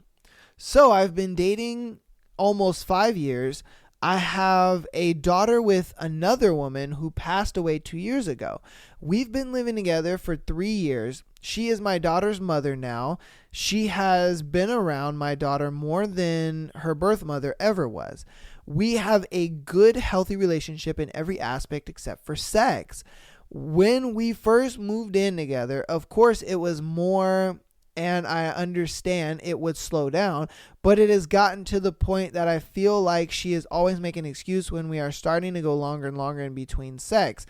So I've been dating almost 5 years. I have a daughter with another woman who passed away 2 years ago. We've been living together for 3 years. She is my daughter's mother now. She has been around my daughter more than her birth mother ever was. We have a good, healthy relationship in every aspect except for sex. When we first moved in together, of course, it was more, and I understand it would slow down, but it has gotten to the point that I feel like she is always making an excuse when we are starting to go longer and longer in between sex.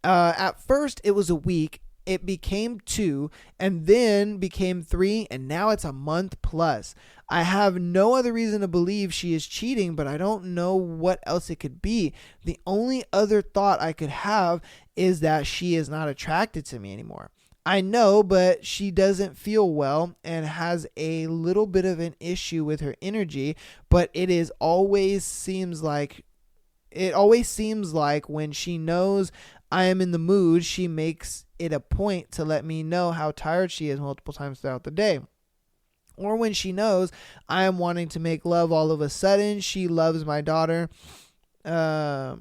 At first, it was a week, it became 2, and then became 3, and now it's a month plus. I have no other reason to believe she is cheating, but I don't know what else it could be. The only other thought I could have is that she is not attracted to me anymore. I know, but she doesn't feel well and has a little bit of an issue with her energy, but it always seems like when she knows I am in the mood, she makes it a point to let me know how tired she is multiple times throughout the day. Or when she knows I am wanting to make love all of a sudden, she loves my daughter. I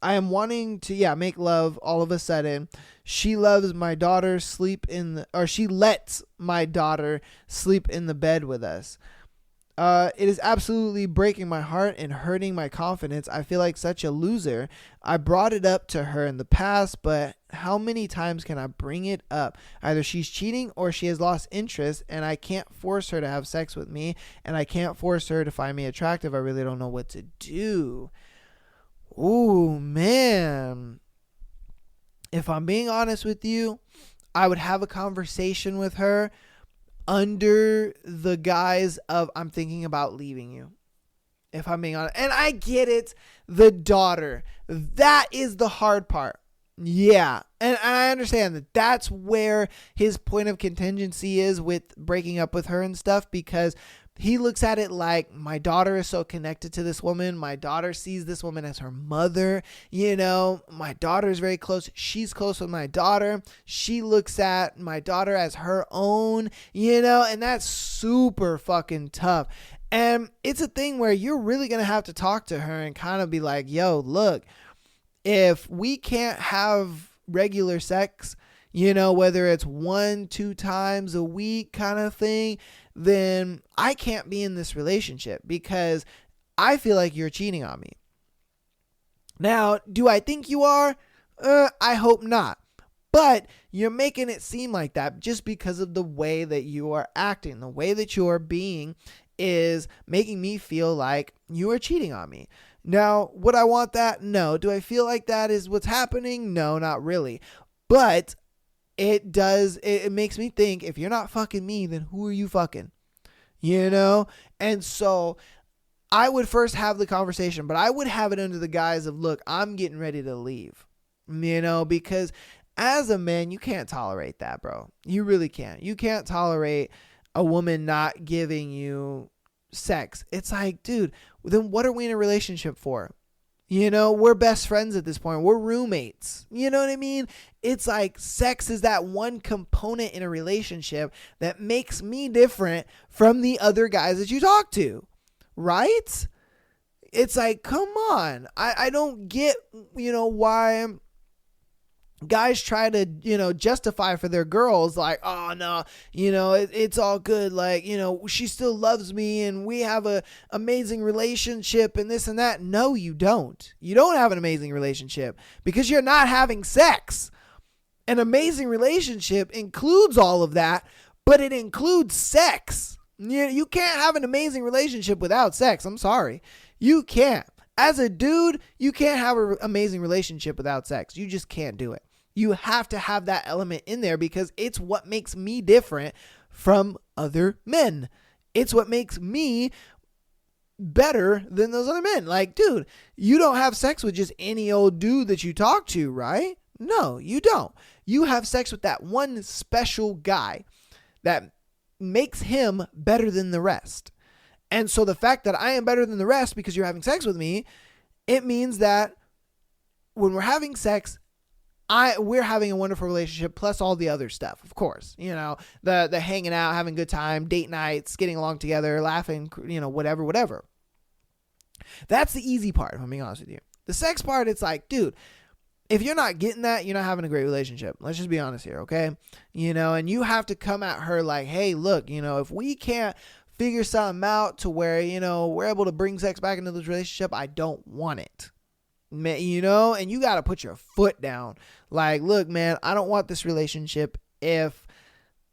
am wanting to, make love all of a sudden. She loves my daughter she lets my daughter sleep in the bed with us. It is absolutely breaking my heart and hurting my confidence. I feel like such a loser. I brought it up to her in the past, but how many times can I bring it up? Either she's cheating or she has lost interest, and I can't force her to have sex with me, and I can't force her to find me attractive. I really don't know what to do. Ooh, man. If I'm being honest with you, I would have a conversation with her under the guise of I'm thinking about leaving you. If I'm being honest. And I get it. The daughter. That is the hard part. Yeah. And I understand that that's where his point of contingency is with breaking up with her and stuff, because he looks at it like, my daughter is so connected to this woman. My daughter sees this woman as her mother. My daughter is very close. She's close with my daughter. She looks at my daughter as her own, and that's super fucking tough. And it's a thing where you're really going to have to talk to her and kind of be like, yo, look, if we can't have regular sex, whether it's 1-2 times a week kind of thing, then I can't be in this relationship because I feel like you're cheating on me. Now, do I think you are? I hope not. But you're making it seem like that just because of the way that you are acting. The way that you are being is making me feel like you are cheating on me. Now, would I want that? No. Do I feel like that is what's happening? No, not really. But it makes me think, if you're not fucking me, then who are you fucking? And so I would first have the conversation, but I would have it under the guise of, look, I'm getting ready to leave, because as a man, you can't tolerate that, bro. You really can't. You can't tolerate a woman not giving you sex. It's like, dude, then what are we in a relationship for? We're best friends at this point. We're roommates. You know what I mean? It's like sex is that one component in a relationship that makes me different from the other guys that you talk to, right? It's like, come on. I don't get, why guys try to, justify for their girls like, oh no, it's all good. Like, she still loves me and we have a amazing relationship and this and that. No, you don't. You don't have an amazing relationship because you're not having sex. An amazing relationship includes all of that, but it includes sex. You can't have an amazing relationship without sex. I'm sorry. You can't. As a dude, you can't have an amazing relationship without sex. You just can't do it. You have to have that element in there because it's what makes me different from other men. It's what makes me better than those other men. Like, dude, you don't have sex with just any old dude that you talk to, right? No, you don't. You have sex with that one special guy that makes him better than the rest. And so the fact that I am better than the rest because you're having sex with me, it means that when we're having sex, we're having a wonderful relationship plus all the other stuff, of course, the hanging out, having a good time, date nights, getting along together, laughing, whatever. That's the easy part, if I'm being honest with you. The sex part, it's like, dude, if you're not getting that, you're not having a great relationship. Let's just be honest here, okay? And you have to come at her like, hey, look, if we can't figure something out to where, we're able to bring sex back into this relationship, I don't want it. And you got to put your foot down. Like, look, man, I don't want this relationship if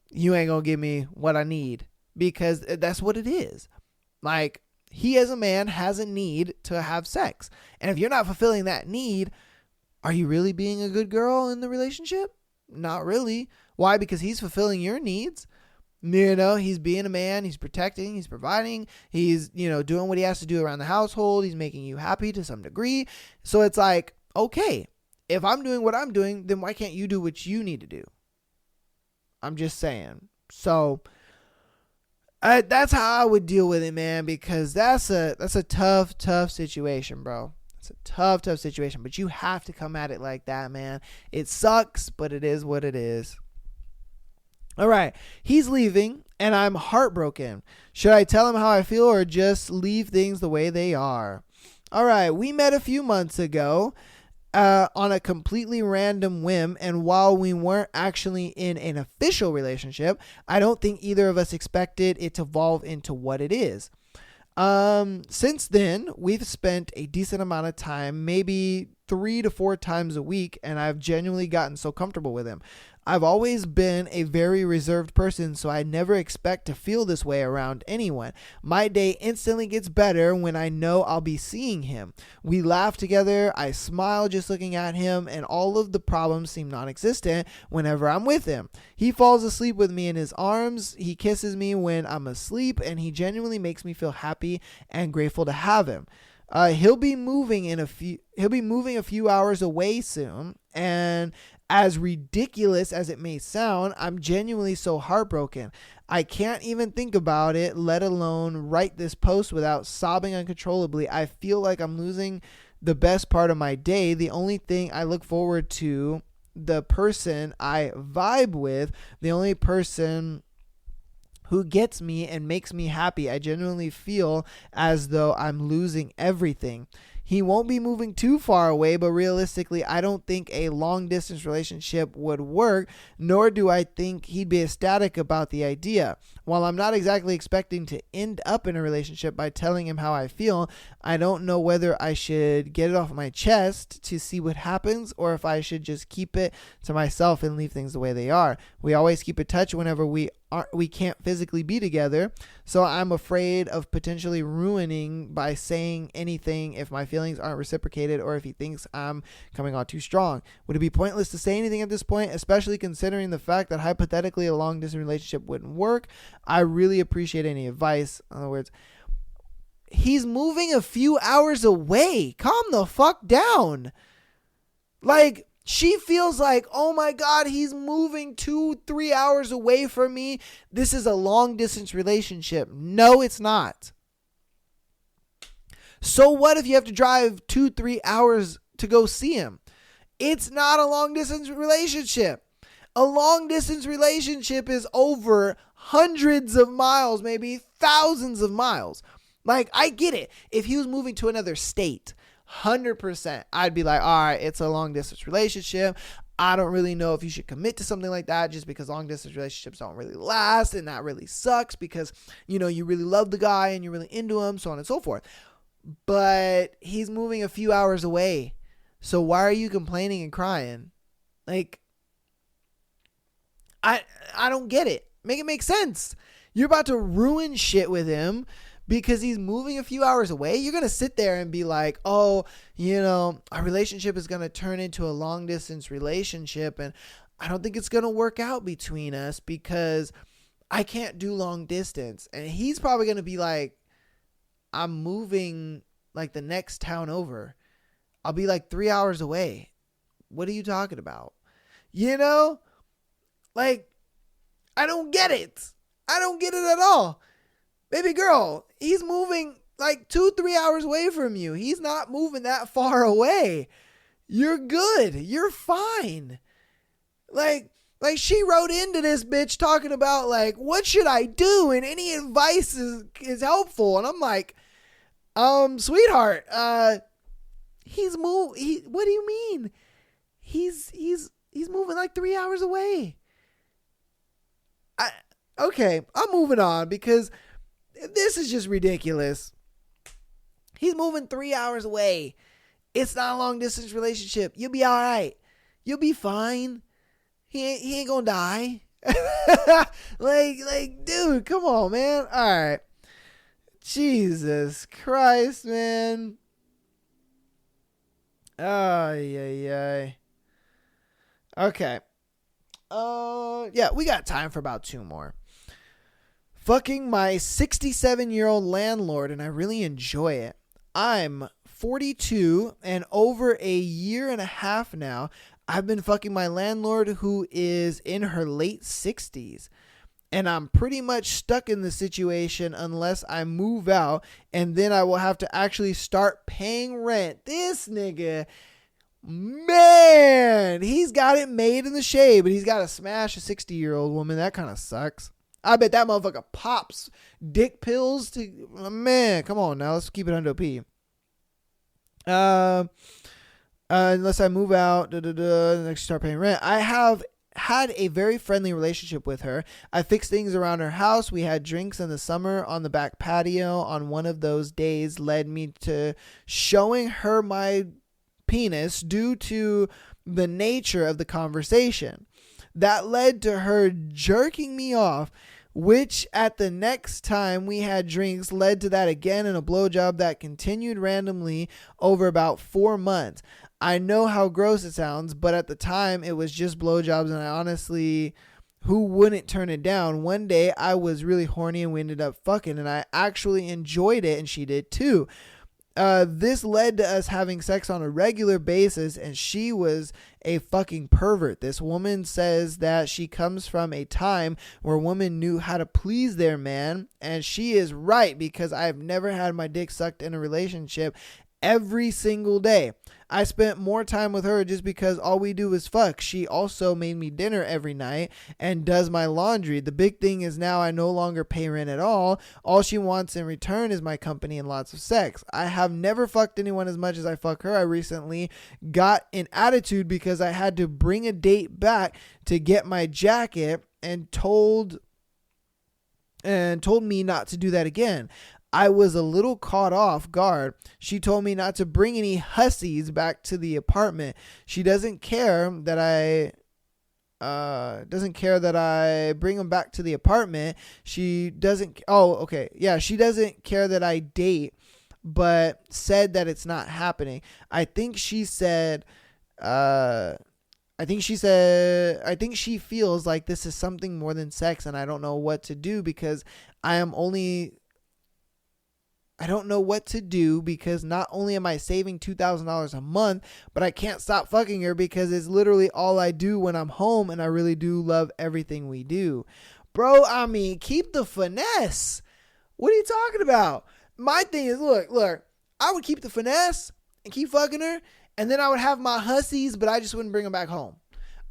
you ain't going to give me what I need, because that's what it is. Like, he as a man has a need to have sex. And if you're not fulfilling that need, are you really being a good girl in the relationship? Not really. Why? Because he's fulfilling your needs. He's being a man, he's protecting, he's providing, he's, doing what he has to do around the household. He's making you happy to some degree. So it's like, okay, if I'm doing what I'm doing, then why can't you do what you need to do? I'm just saying. So that's how I would deal with it, man, because that's a tough situation, bro. It's a tough situation, but you have to come at it like that, man. It sucks, but it is what it is. All right, he's leaving, and I'm heartbroken. Should I tell him how I feel or just leave things the way they are? All right, we met a few months ago on a completely random whim, and while we weren't actually in an official relationship, I don't think either of us expected it to evolve into what it is. Since then, we've spent a decent amount of time, maybe 3 to 4 times a week, and I've genuinely gotten so comfortable with him. I've always been a very reserved person, so I never expect to feel this way around anyone. My day instantly gets better when I know I'll be seeing him. We laugh together, I smile just looking at him, and all of the problems seem non-existent whenever I'm with him. He falls asleep with me in his arms, he kisses me when I'm asleep, and he genuinely makes me feel happy and grateful to have him. He'll be moving a few hours away soon, and as ridiculous as it may sound, I'm genuinely so heartbroken. I can't even think about it, let alone write this post without sobbing uncontrollably. I feel like I'm losing the best part of my day. The only thing I look forward to, the person I vibe with, the only person who gets me and makes me happy. I genuinely feel as though I'm losing everything. He won't be moving too far away, but realistically, I don't think a long-distance relationship would work, nor do I think he'd be ecstatic about the idea. While I'm not exactly expecting to end up in a relationship by telling him how I feel, I don't know whether I should get it off my chest to see what happens, or if I should just keep it to myself and leave things the way they are. We always keep in touch whenever we can't physically be together, so I'm afraid of potentially ruining by saying anything if my feelings aren't reciprocated or if he thinks I'm coming on too strong. Would it be pointless to say anything at this point, especially considering the fact that hypothetically a long distance relationship wouldn't work? I really appreciate any advice. In other words, he's moving a few hours away. Calm the fuck down. Like, she feels like, oh my God, he's moving 2-3 hours away from me. This is a long distance relationship. No, it's not. So what if you have to drive 2-3 hours to go see him? It's not a long distance relationship. A long distance relationship is over hundreds of miles, maybe thousands of miles. Like, I get it. If he was moving to another state, 100%, I'd be like, all right, it's a long distance relationship. I don't really know if you should commit to something like that, just because long distance relationships don't really last, and that really sucks because, you really love the guy and you're really into him, so on and so forth. But he's moving a few hours away. So why are you complaining and crying? Like, I don't get it. Make it make sense. You're about to ruin shit with him because he's moving a few hours away. You're going to sit there and be like, oh, our relationship is going to turn into a long distance relationship, and I don't think it's going to work out between us because I can't do long distance. And he's probably going to be like, I'm moving like the next town over. I'll be like 3 hours away. What are you talking about? Like, I don't get it. I don't get it at all. Baby girl, he's moving like 2-3 hours away from you. He's not moving that far away. You're good. You're fine. Like she wrote into this bitch talking about like, what should I do? And any advice is helpful. And I'm like, sweetheart, what do you mean? He's moving like 3 hours away. Okay, I'm moving on because this is just ridiculous. He's moving 3 hours away. It's not a long distance relationship. You'll be all right. You'll be fine. He ain't gonna die. like, dude, come on, man. All right. Jesus Christ, man. Ay. Okay. Yeah, we got time for about 2 more. Fucking my 67-year-old landlord, and I really enjoy it. I'm 42, and over a year and a half now, I've been fucking my landlord, who is in her late 60s. And I'm pretty much stuck in the situation unless I move out, and then I will have to actually start paying rent. This nigga, man, he's got it made in the shade, but he's got to smash a 60-year-old woman. That kind of sucks. I bet that motherfucker pops dick pills to, man, come on now. Let's keep it under a P. Unless I move out, next start paying rent. I have had a very friendly relationship with her. I fixed things around her house. We had drinks in the summer on the back patio. On one of those days led me to showing her my penis due to the nature of the conversation. That led to her jerking me off, which at the next time we had drinks led to that again, and a blowjob that continued randomly over about 4 months. I know how gross it sounds, but at the time it was just blowjobs, and I honestly, who wouldn't turn it down? One day I was really horny and we ended up fucking, and I actually enjoyed it, and she did too. This led to us having sex on a regular basis, and she was a fucking pervert. This woman says that she comes from a time where women knew how to please their man, and she is right, because I've never had my dick sucked in a relationship every single day. I spent more time with her just because all we do is fuck. She also made me dinner every night and does my laundry. The big thing is now I no longer pay rent at all. All she wants in return is my company and lots of sex. I have never fucked anyone as much as I fuck her. I recently got an attitude because I had to bring a date back to get my jacket, and told me not to do that again. I was a little caught off guard. She told me not to bring any hussies back to the apartment. She doesn't care that I bring them back to the apartment. She doesn't. Oh, okay. Yeah, she doesn't care that I date, but said that it's not happening. I think she feels like this is something more than sex, and I don't know what to do because not only am I saving $2,000 a month, but I can't stop fucking her because it's literally all I do when I'm home, and I really do love everything we do. Bro, I mean, keep the finesse. What are you talking about? My thing is, look, I would keep the finesse and keep fucking her, and then I would have my hussies, but I just wouldn't bring them back home.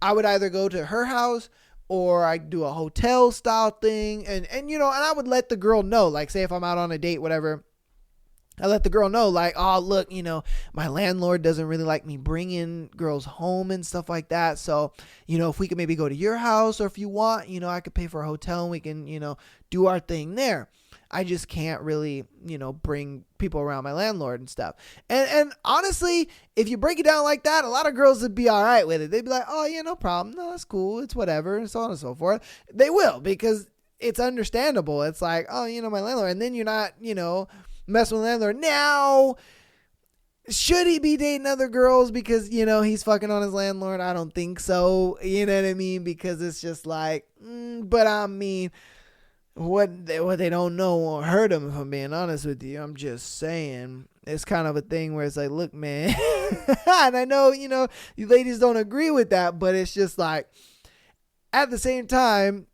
I would either go to her house, or I do a hotel style thing, and I would let the girl know, like, say if I'm out on a date, whatever, I let the girl know, like, oh, look, my landlord doesn't really like me bringing girls home and stuff like that. So, if we could maybe go to your house, or if you want, I could pay for a hotel and we can, do our thing there. I just can't really, bring people around my landlord and stuff. And honestly, if you break it down like that, a lot of girls would be all right with it. They'd be like, oh, yeah, no problem. No, that's cool. It's whatever, and so on and so forth. They will, because it's understandable. It's like, oh, my landlord. And then you're not, messing with the landlord. Now, should he be dating other girls because, he's fucking on his landlord? I don't think so. You know what I mean? Because it's just like, but I mean, what they don't know won't hurt them, if I'm being honest with you. I'm just saying. It's kind of a thing where it's like, look, man. And I know, you ladies don't agree with that, but it's just like, at the same time,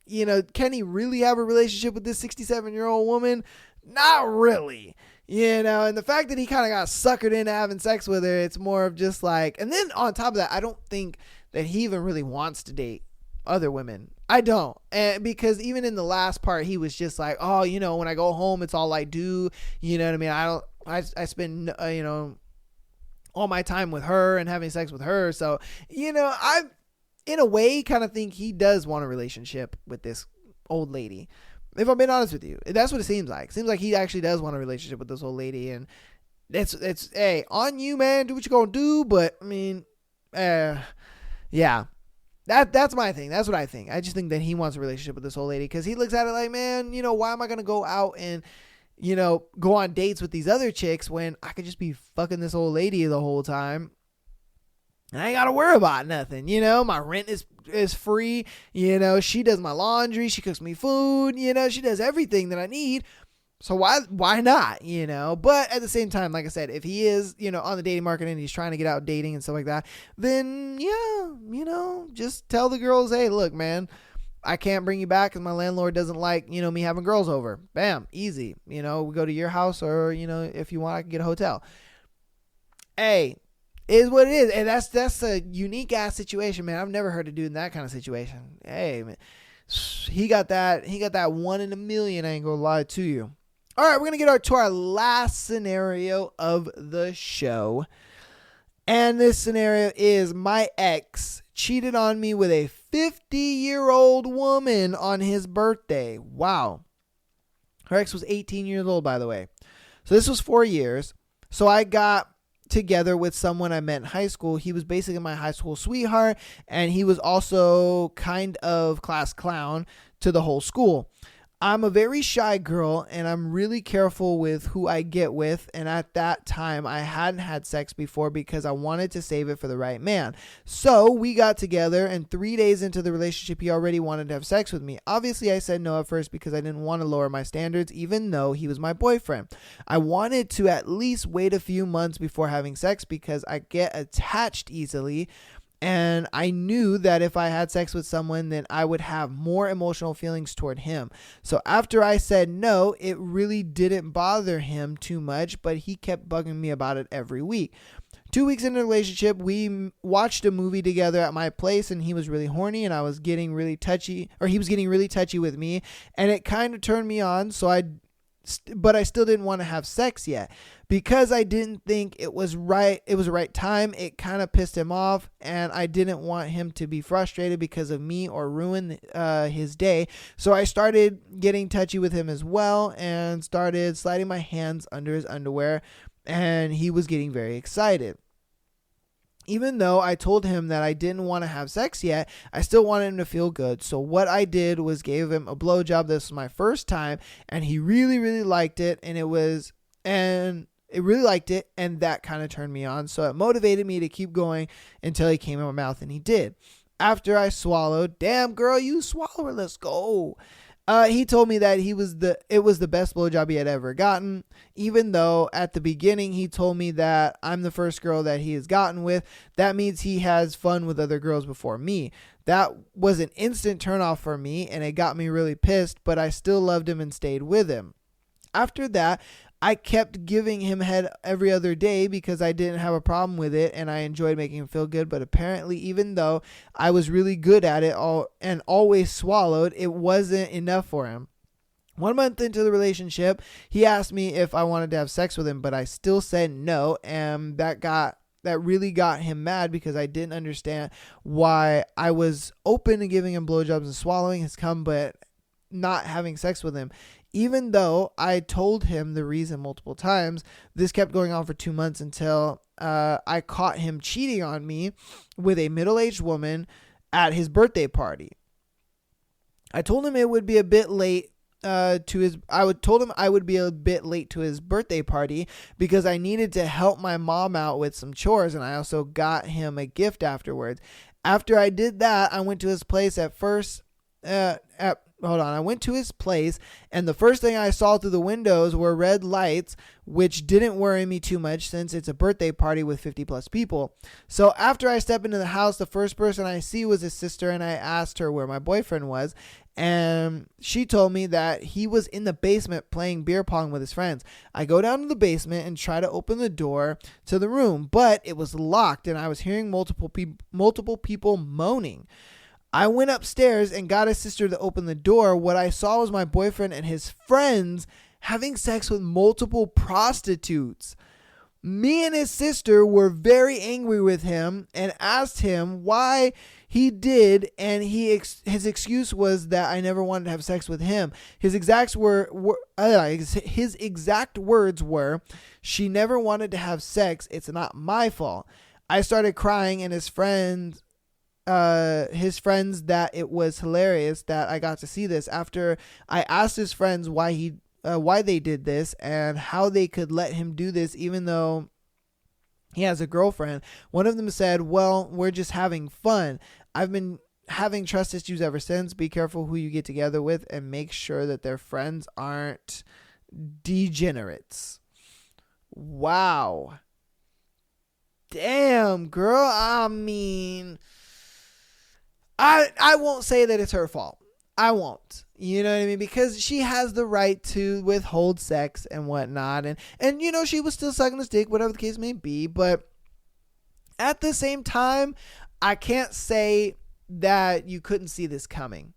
can he really have a relationship with this 67-year-old woman? Not really, and the fact that he kind of got suckered into having sex with her, it's more of just like, and then on top of that, I don't think that he even really wants to date other women. I don't. And because even in the last part, he was just like, oh, when I go home, it's all I do. You know what I mean? I spend, all my time with her and having sex with her. So, I, in a way, kind of think he does want a relationship with this old lady. If I'm being honest with you, that's what it seems like. It seems like he actually does want a relationship with this old lady, and it's hey, on you, man. Do what you're gonna do, but I mean, yeah, that's my thing. That's what I think. I just think that he wants a relationship with this old lady because he looks at it like, man, why am I gonna go out and go on dates with these other chicks when I could just be fucking this old lady the whole time? And I ain't got to worry about nothing. You know, my rent is free. You know, she does my laundry. She cooks me food. You know, she does everything that I need. So why not, you know? But at the same time, like I said, if he is, you know, on the dating market and he's trying to get out dating and stuff like that, then yeah, you know, just tell the girls, hey, look, man, I can't bring you back because my landlord doesn't like, you know, me having girls over. Bam, easy. You know, we go to your house, or, you know, if you want, I can get a hotel. Hey, it is what it is. And that's a unique ass situation, man. I've never heard of doing that kind of situation. Hey, man, he got that 1 in a million. I ain't gonna lie to you. All right, we're going to get to our last scenario of the show. And this scenario is my ex cheated on me with a 50-year-old woman on his birthday. Wow. Her ex was 18 years old, by the way. So this was 4 years. So I got together with someone I met in high school. He was basically my high school sweetheart, and he was also kind of class clown to the whole school. I'm a very shy girl, and I'm really careful with who I get with. And at that time, I hadn't had sex before because I wanted to save it for the right man. So we got together, and 3 days into the relationship, he already wanted to have sex with me. Obviously, I said no at first because I didn't want to lower my standards, even though he was my boyfriend. I wanted to at least wait a few months before having sex because I get attached easily. And I knew that if I had sex with someone, then I would have more emotional feelings toward him. So after I said no, it really didn't bother him too much, but he kept bugging me about it every week. 2 weeks into the relationship, we watched a movie together at my place, and he was really horny, and I was getting really touchy, or he was getting really touchy with me, and it kind of turned me on. But I still didn't want to have sex yet because I didn't think it was right. It was the right time. It kind of pissed him off, and I didn't want him to be frustrated because of me or ruin his day. So I started getting touchy with him as well and started sliding my hands under his underwear, and he was getting very excited. Even though I told him that I didn't want to have sex yet, I still wanted him to feel good. So what I did was gave him a blowjob. This was my first time, and he really, really liked it. And that kind of turned me on. So it motivated me to keep going until he came in my mouth, and he did. After I swallowed, damn girl, you swallow it, let's go. He told me that it was the best blowjob he had ever gotten, even though at the beginning he told me that I'm the first girl that he has gotten with. That means he has fun with other girls before me. That was an instant turnoff for me, and it got me really pissed, but I still loved him and stayed with him. After that, I kept giving him head every other day because I didn't have a problem with it and I enjoyed making him feel good. But apparently, even though I was really good at it and always swallowed, it wasn't enough for him. 1 month into the relationship, he asked me if I wanted to have sex with him, but I still said no. And that really got him mad because I didn't understand why I was open to giving him blowjobs and swallowing his cum, but not having sex with him. Even though I told him the reason multiple times, this kept going on for 2 months until I caught him cheating on me with a middle-aged woman at his birthday party. I told him it would be a bit late I told him I would be a bit late to his birthday party because I needed to help my mom out with some chores, and I also got him a gift afterwards. After I did that, I went to his place I went to his place, and the first thing I saw through the windows were red lights, which didn't worry me too much since it's a birthday party with 50 plus people. So after I step into the house, the first person I see was his sister, and I asked her where my boyfriend was, and she told me that he was in the basement playing beer pong with his friends. I go down to the basement and try to open the door to the room, but it was locked, and I was hearing multiple people moaning. I went upstairs and got his sister to open the door. What I saw was my boyfriend and his friends having sex with multiple prostitutes. Me and his sister were very angry with him and asked him why he did, and his excuse was that I never wanted to have sex with him. His exact words were, "She never wanted to have sex. It's not my fault." I started crying, and his friends that it was hilarious that I got to see this. After I asked his friends why they did this and how they could let him do this, even though he has a girlfriend. One of them said, well, we're just having fun. I've been having trust issues ever since. Be careful who you get together with and make sure that their friends aren't degenerates. Wow. Damn, girl. I mean, I won't say that it's her fault. I won't. You know what I mean? Because she has the right to withhold sex and whatnot. And you know, she was still sucking his dick, whatever the case may be. But at the same time, I can't say that you couldn't see this coming.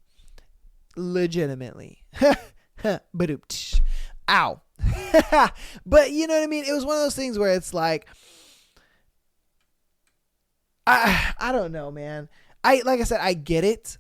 Legitimately. Ba-doop. Ow. But you know what I mean? It was one of those things where it's like, I don't know, man. Like I said, I get it,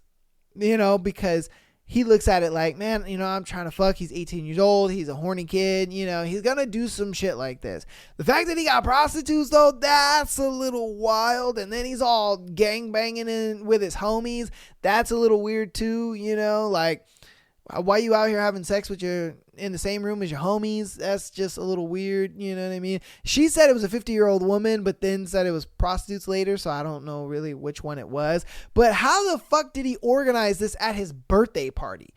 you know, because he looks at it like, man, you know, I'm trying to fuck. He's 18 years old. He's a horny kid. You know, he's going to do some shit like this. The fact that he got prostitutes, though, that's a little wild. And then he's all gangbanging in with his homies. That's a little weird, too. You know, like, why you out here having sex with in the same room as your homies? That's just a little weird. You know what I mean? She said it was a 50-year-old woman, but then said it was prostitutes later. So I don't know really which one it was. But how the fuck did he organize this at his birthday party?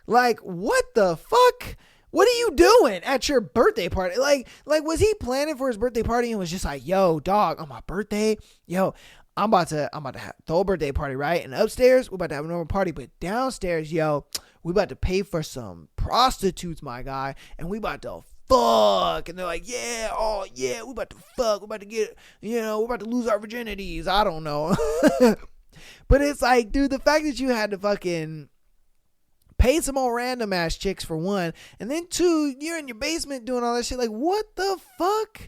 Like, what the fuck? What are you doing at your birthday party? Like was he planning for his birthday party and was just like, yo, dog, on my birthday, yo, I'm about to throw a birthday party, right? And upstairs, we're about to have a normal party, but downstairs, yo, we about to pay for some prostitutes, my guy, and we about to fuck. And they're like, yeah, oh yeah, we about to fuck. We're about to get, you know, we're about to lose our virginities. I don't know. But it's like, dude, the fact that you had to fucking pay some old random ass chicks for one, and then two, you're in your basement doing all that shit. Like, what the fuck?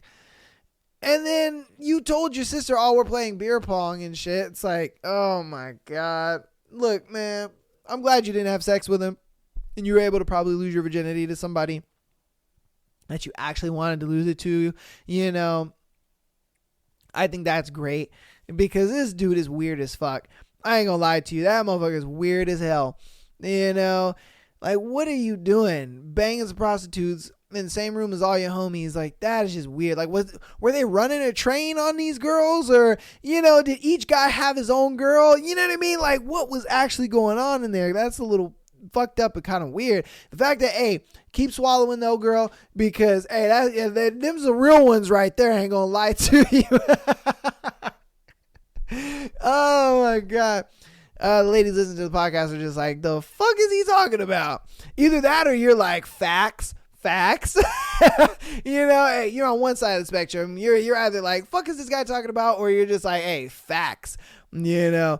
And then you told your sister, oh, we're playing beer pong and shit. It's like, oh my God. Look, man, I'm glad you didn't have sex with him and you were able to probably lose your virginity to somebody that you actually wanted to lose it to. You know, I think that's great because this dude is weird as fuck. I ain't gonna lie to you. That motherfucker is weird as hell. You know, like, what are you doing? Banging some prostitutes in the same room as all your homies. Like, that is just weird. Like, were they running a train on these girls? Or, you know, did each guy have his own girl? You know what I mean? Like, what was actually going on in there? That's a little fucked up and kind of weird. The fact that, hey, keep swallowing though, girl, because, hey, them's the real ones right there. I ain't gonna lie to you. Oh my God. The ladies listening to the podcast are just like, the fuck is he talking about? Either that or you're like, facts. You know, hey, you're on one side of the spectrum. You're either like, fuck is this guy talking about? Or you're just like, hey, facts. You know,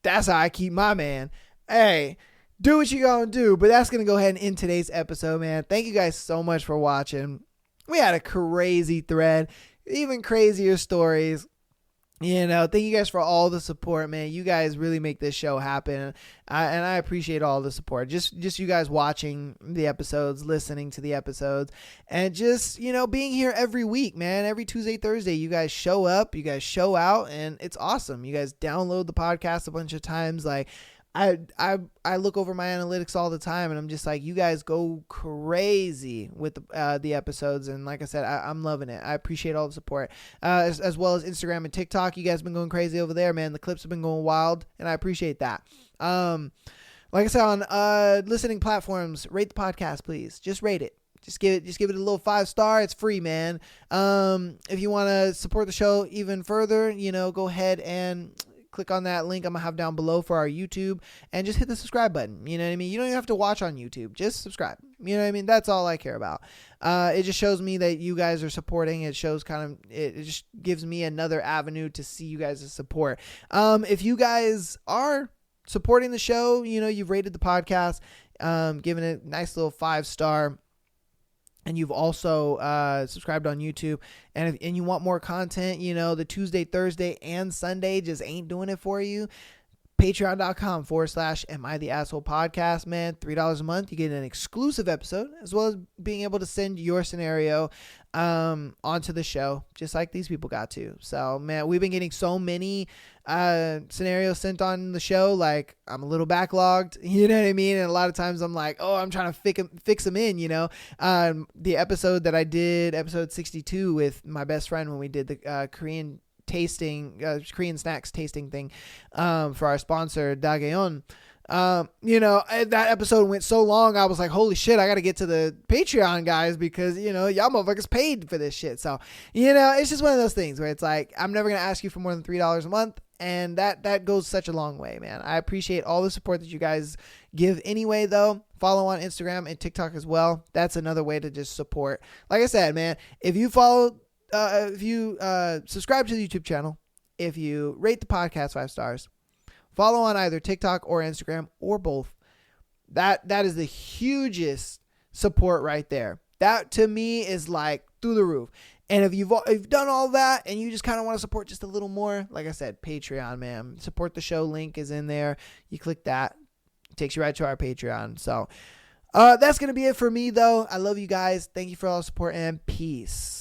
that's how I keep my man. Hey, do what you gonna do. But that's gonna go ahead and end today's episode, man. Thank you guys so much for watching. We had a crazy thread, even crazier stories. You know, thank you guys for all the support, man. You guys really make this show happen. And I appreciate all the support. Just you guys watching the episodes, listening to the episodes, and just, you know, being here every week, man. Every Tuesday, Thursday, you guys show up, you guys show out, and it's awesome. You guys download the podcast a bunch of times. Like, I look over my analytics all the time, and I'm just like, you guys go crazy with the episodes, and like I said, I'm loving it. I appreciate all the support, as well as Instagram and TikTok. You guys have been going crazy over there, man. The clips have been going wild, and I appreciate that. Like I said, on listening platforms, rate the podcast, please. Just rate it. Just give it a little 5-star. It's free, man. If you want to support the show even further, you know, go ahead and click on that link I'm going to have down below for our YouTube and just hit the subscribe button. You know what I mean? You don't even have to watch on YouTube. Just subscribe. You know what I mean? That's all I care about. It just shows me that you guys are supporting. It shows it just gives me another avenue to see you guys' support. If you guys are supporting the show, you know, you've rated the podcast, given it a nice little 5-star, and you've also subscribed on YouTube, and you want more content, you know, the Tuesday, Thursday, and Sunday just ain't doing it for you, Patreon.com/Am I the Asshole Podcast, man. $3 a month. You get an exclusive episode as well as being able to send your scenario onto the show, just like these people got to. So, man, we've been getting so many scenarios sent on the show. Like, I'm a little backlogged, you know what I mean? And a lot of times I'm like, oh, I'm trying to fix them in, you know? The episode that I did, episode 62 with my best friend when we did the Korean snacks tasting thing for our sponsor Daegeon. That episode went so long, I was like, holy shit, I gotta get to the Patreon guys because y'all motherfuckers paid for this shit. So it's just one of those things where it's like, I'm never gonna ask you for more than $3 a month, and that goes such a long way, man. I appreciate all the support that you guys give anyway. Though, follow on Instagram and TikTok as well. That's another way to just support. Like I said, man, if you subscribe to the YouTube channel, if you rate the podcast 5 stars, follow on either TikTok or Instagram or both, that is the hugest support right there. That to me is like through the roof. And if you've done all that and you just kind of want to support just a little more, like I said, Patreon, man, support the show link is in there. You click that, it takes you right to our Patreon. So that's going to be it for me though. I love you guys. Thank you for all the support and peace.